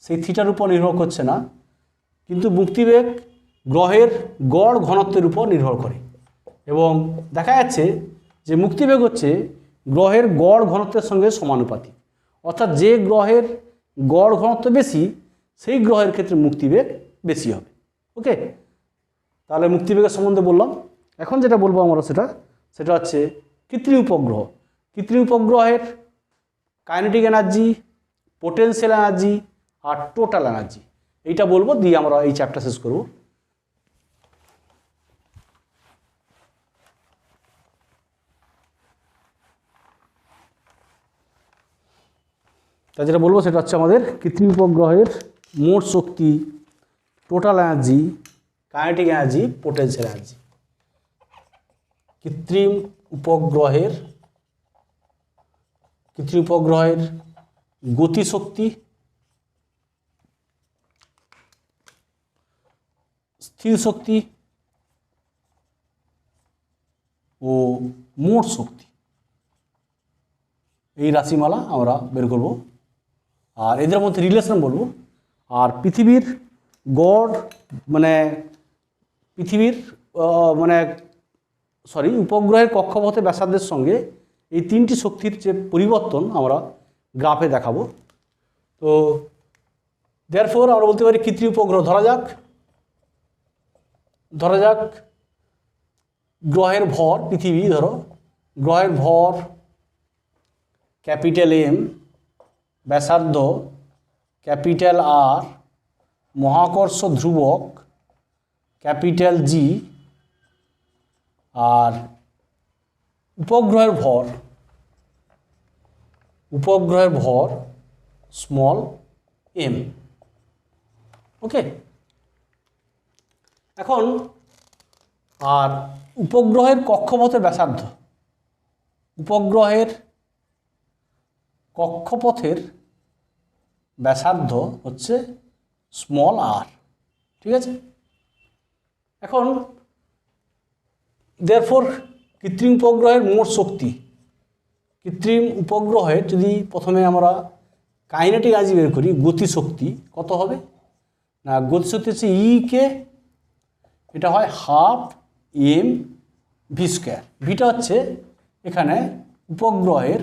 সেই থিটার উপর নির্ভর করছে না, কিন্তু মুক্তিবেগ গ্রহের গড় ঘনত্বের উপর নির্ভর করে। এবং দেখা যাচ্ছে যে মুক্তিবেগ হচ্ছে গ্রহের গড় ঘনত্বের সঙ্গে সমানুপাতিক, অর্থাৎ যে গ্রহের গড় ঘনত্ব বেশি সেই গ্রহের ক্ষেত্রে মুক্তিবেগ বেশি হবে। ওকে, তাহলে মুক্তিবেগের সম্বন্ধে বললাম। এখন যেটা বলবো আমরা সেটা হচ্ছে কৃত্রিম উপগ্রহ। কৃত্রিম উপগ্রহের কাইনেটিক এনার্জি, পোটেনশিয়াল এনার্জি আর টোটাল এনার্জি, এইটা বলবো, দিয়ে আমরা এই চ্যাপ্টার শেষ করব। তা যেটা বলবো সেটা হচ্ছে আমাদের কৃত্রিম উপগ্রহের মোট শক্তি, total energy, kinetic energy, potential energy. কৃত্রিম উপগ্রহের গতিশক্তি, স্থির শক্তি ও মোট শক্তি, এই রাশিমালা আমরা বের করব, আর এদের মধ্যে রিলেশন বলবো। আর পৃথিবীর গড় উপগ্রহের কক্ষপথে ব্যাসার্ধের সঙ্গে এই তিনটি শক্তির যে পরিবর্তন আমরা গ্রাফে দেখাবো। তো দেয়ারফর আমরা বলতে পারি কৃত্রিম উপগ্রহ, ধরা যাক গ্রহের ভর পৃথিবী, ধরো গ্রহের ভর ক্যাপিটাল এম, ব্যাসার্ধ ক্যাপিটাল আর, মহাকর্ষ ধ্রুবক ক্যাপিটাল জি, আর উপগ্রহের ভর স্মল এম। ওকে, এখন আর উপগ্রহের কক্ষপথের ব্যাসার্ধ, উপগ্রহের কক্ষপথের ব্যাসার্ধ হচ্ছে স্মল আর, ঠিক আছে। এখন দেয়ারফর কৃত্রিম উপগ্রহের মোট শক্তি, কৃত্রিম উপগ্রহের যদি প্রথমে আমরা কাইনেটিক এনার্জি বের করি, গতিশক্তি কত হবে না, গতিশক্তি হচ্ছে কে, এটা হয় হাফ এম ভি স্কোয়ার। ভিটা হচ্ছে এখানে উপগ্রহের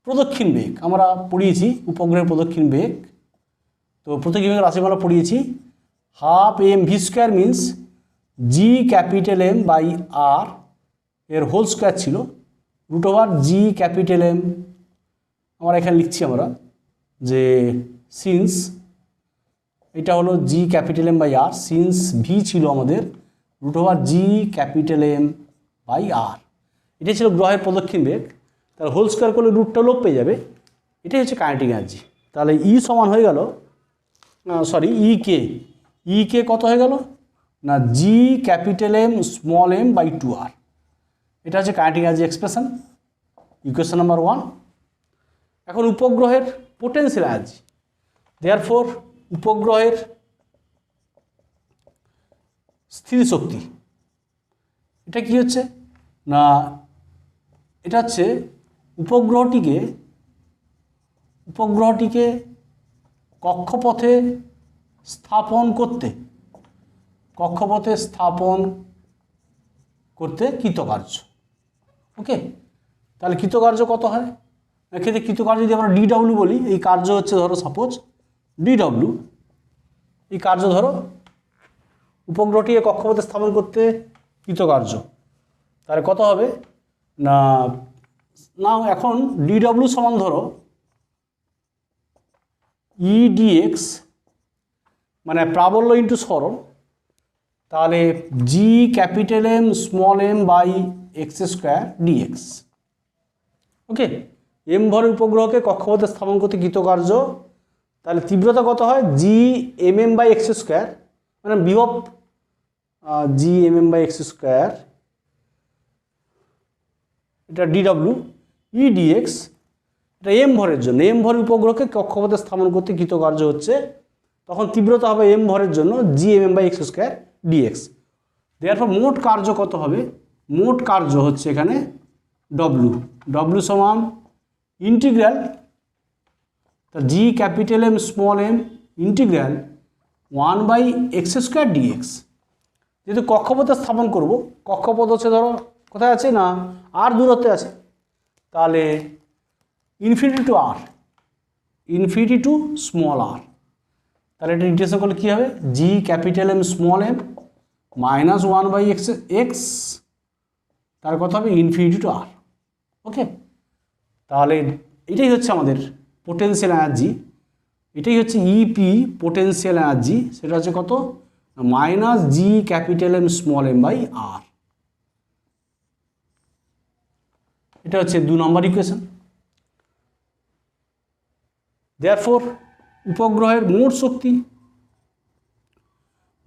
প্রদক্ষিণ বেগ, আমরা পড়িয়েছি উপগ্রহের প্রদক্ষিণ বেগ, তো প্রদক্ষিণ বেগের রাশিমালা পড়িয়েছি। Half M V square means G capital M by R এর হোল স্কোয়ার ছিল, √জি ক্যাপিটাল এম, আমরা এখানে লিখছি আমরা যে সিন্স এটা হলো G capital M by R, since V ছিল আমাদের √জি ক্যাপিটাল এম বাই আর, এটাই ছিল গ্রহের প্রদক্ষিণ বেগ। তাহলে হোল স্কোয়ার করলে রুটটা লোপ পেয়ে যাবে, এটাই হচ্ছে কাইনেটিক এনার্জি। তাহলে ই সমান হয়ে গেল, ই কে কত হয়ে গেল না G capital M small M by 2r, এটা হচ্ছে kinetic energy expression, equation number 1। এখন উপগ্রহের পোটেনশিয়াল এনার্জি, দেয়ারফর উপগ্রহের স্থির শক্তি, এটা কি হচ্ছে না, এটা হচ্ছে উপগ্রহটিকে কক্ষপথে স্থাপন করতে কৃতকার্য। ওকে, তাহলে কৃতকার্য কত হয়, এক্ষেত্রে কৃতকার্য যদি আমরা ডিডব্লিউ বলি, এই কার্য হচ্ছে ধরো সাপোজ ডিডব্লিউ, এই কার্য ধরো উপগ্রহটিকে কক্ষপথে স্থাপন করতে কৃতকার্য, তাহলে কত হবে না এখন ডিডব্লিউ সমান ধরো ইডিএক্স, মানে প্রাবল্য ইন্টু সরণ, তাহলে G capital M small M by X square DX. Okay, M ভরের উপগ্রহকে কক্ষপথে স্থাপন করতে কৃতকার্য, তাহলে তীব্রতা কত হয় G M by X square, মানে বিভব G M by X square, এটা ডিডব্লিউ, ইডিএক্স এটা এম ভরের জন্য, এম ভরের উপগ্রহকে কক্ষপথে স্থাপন করতে কৃতকার্য হচ্ছে, তখন তীব্রতা হবে এম ভরের জন্য G M by X square DX. দেয়ারপর মোট কার্য কত হবে, মোট কার্য হচ্ছে এখানে ডব্লু, ডব্লু সমান integral G capital M small m integral 1/x² dx। যেহেতু কক্ষপথে স্থাপন করব, কক্ষপথ হচ্ছে ধরো কোথায় আছে না আর দূরত্বে আছে, তাহলে infinity to R, infinity to small R, তাহলে এটা ইন্টিগ্রেশন করলে কী হবে, G capital M small m minus 1/x, তার কথা হবে ইনফিনিটি টু আর। ওকে, তাহলে এটাই হচ্ছে আমাদের পোটেনশিয়াল এনার্জি, এটাই হচ্ছে ইপি পোটেনশিয়াল এনার্জি, সেটা হচ্ছে কত, minus G capital M small M by R. এটা হচ্ছে 2 নম্বর ইকুয়েশন। দেয়ারফর উপগ্রহের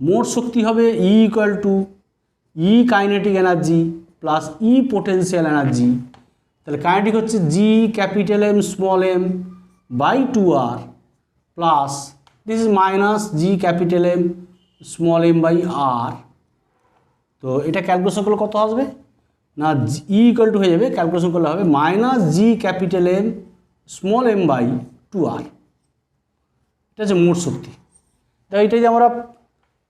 মোট শক্তি হবে E equal to E kinetic energy plus E potential energy. তাহলে কাইনেটিক হচ্ছে G capital M small M by 2r plus this is minus G capital M small M by R. তো এটা calculation করলে কত আসবে না, ই ইকুয়াল টু হয়ে যাবে, ক্যালকুলেশন করলে হবে minus G capital M small M by 2r। এটা হচ্ছে মোট শক্তি। তাই এটা যে আমরা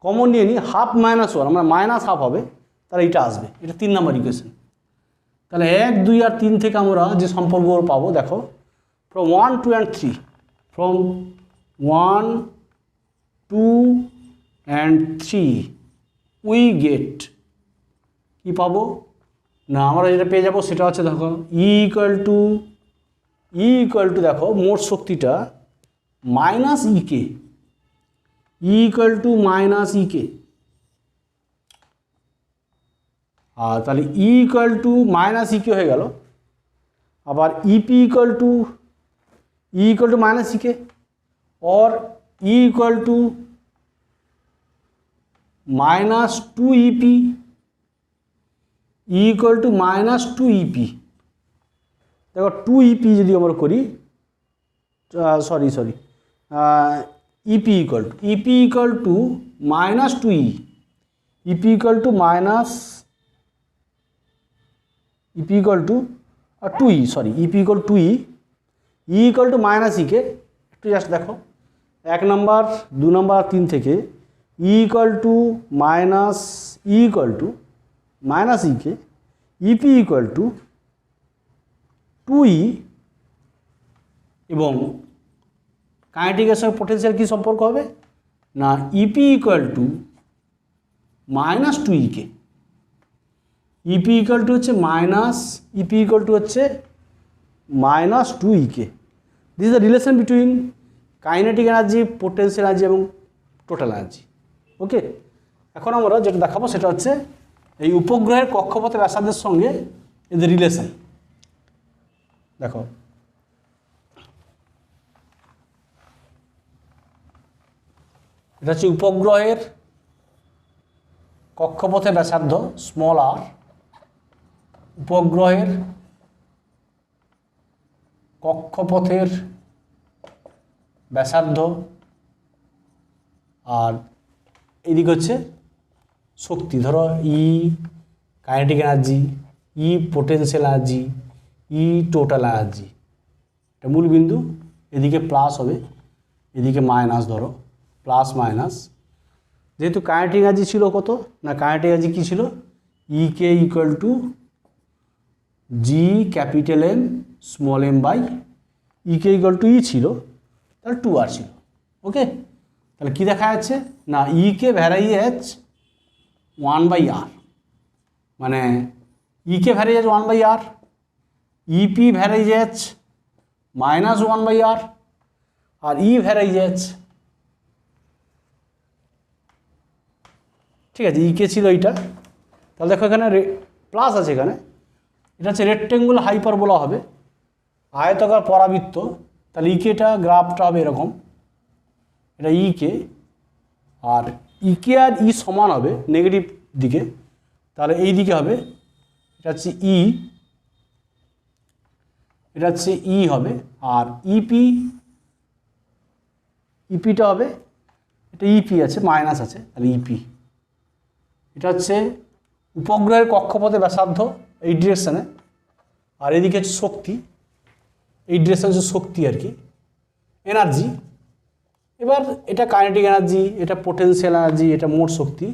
কমন নিয়ে নিই হাফ মাইনাস 1, আমরা মাইনাস হাফ হবে, তাহলে এটা আসবে, এটা 3 নম্বর ইকুয়েশন। তাহলে 1, 2 আর 3 থেকে আমরা যে সম্পর্কগুলো পাবো, দেখো from 1, 2 and 3, from 1, 2 and 3 we get কি পাবো না, আমরা যেটা পেয়ে যাবো সেটা হচ্ছে দেখো ই ইকুয়াল টু দেখো মোট শক্তিটা minus EK, E equal to minus EK, আর তাহলে E equal to minus EK হয়ে গেল। আবার EP equal to minus EK और E equal to minus 2 EP, E equal to minus 2 EP. দেখো 2 ইপি যদি আমরা করি, sorry EP equal to minus 2 E, EP equal to minus, EP equal to 2 E, sorry EP equal 2 E, E equal to minus ইকে। একটু just দেখো 1 নম্বর 2 নম্বর 3 থেকে E equal to minus EK, EP equal to 2 E, এবং কাইনেটিকের সঙ্গে potential কী সম্পর্ক হবে না, EP equal to minus 2 EK, EP equal to হচ্ছে মাইনাস, ইপি ইকুয়াল টু হচ্ছে minus 2 EK. This is the relation between kinetic energy, potential energy এবং টোটাল এনার্জি। ওকে, এখন আমরা যেটা দেখাবো সেটা হচ্ছে এই উপগ্রহের কক্ষপথের ব্যাসার্ধের সঙ্গে এদের রিলেশন। দেখো এটা হচ্ছে উপগ্রহের কক্ষপথের ব্যাসার্ধ স্মল আর, উপগ্রহের কক্ষপথের ব্যাসার্ধ, আর এদিকে হচ্ছে শক্তি, ধরো E kinetic energy, E potential energy, E total energy. এটা মূল বিন্দু, এদিকে প্লাস হবে, এদিকে মাইনাস, ধরো প্লাস মাইনাস। যেহেতু কাইনেটিক এনার্জি ছিল কত না, কাইনেটিক এনার্জি কী ছিল, E K equal to G capital M small M by E K equal to E ছিল, তাহলে 2r ছিল। ওকে, তাহলে কী দেখা যাচ্ছে না, ই কে ভ্যারাইজ 1/r, মানে ই কে ভ্যারাইজ 1/r, ইপি ভ্যারাইজ মাইনাস 1/r, আর ই ভ্যারাইজ, ঠিক আছে, ই কে ছিল এইটা, তাহলে দেখো এখানে প্লাস আছে, এখানে এটা হচ্ছে রেক্টেঙ্গুলার হাইপারবোলা হবে, আয়তাকার পরাবৃত্ত। তাহলে ইকেটা গ্রাফটা হবে এরকম, এটা ইকে, আর ইকে আর ই সমান হবে নেগেটিভ দিকে, তাহলে এই দিকে হবে এটা হচ্ছে ই, এটা হচ্ছে ই হবে, আর ইপিটা হবে, এটা ইপি আছে মাইনাস আছে, তাহলে ইপি। এটা হচ্ছে উপগ্রহের কক্ষপথে ব্যাসার্ধ এই ডিরেকশানে, আর এদিকে হচ্ছে শক্তি, এই ডিরেকশন হচ্ছে শক্তি আর কি, এনার্জি। এবার এটা কাইনেটিক এনার্জি, এটা পোটেনশিয়াল এনার্জি, এটা মোট শক্তি,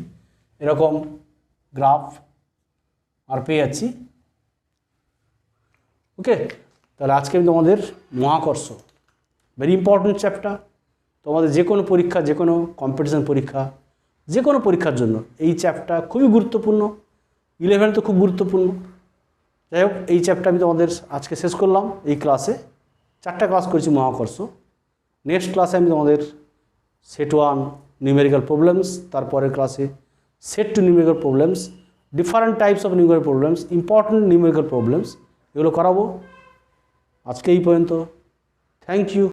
এরকম গ্রাফ আর পেয়ে যাচ্ছি। ওকে, তাহলে আজকে আমি তোমাদের মহাকর্ষ, ভেরি ইম্পর্টেন্ট চ্যাপ্টার, তোমাদের যে কোনো পরীক্ষা, যে কোনো কম্পিটিশন পরীক্ষা, যে কোনো পরীক্ষার জন্য এই চ্যাপ্টার খুবই গুরুত্বপূর্ণ, 11 তো খুব গুরুত্বপূর্ণ। যাই হোক, এই চ্যাপ্টার আমি তোমাদের আজকে শেষ করলাম এই ক্লাসে। 4টা ক্লাস করেছি মহাকর্ষ। নেক্সট ক্লাসে আমি তোমাদের সেট 1 নিউমেরিক্যাল প্রবলেমস, তারপরের ক্লাসে set 2 numerical problems, different types of numerical problems, important numerical problems, এগুলো করাবো। আজকে এই পর্যন্ত। Thank you.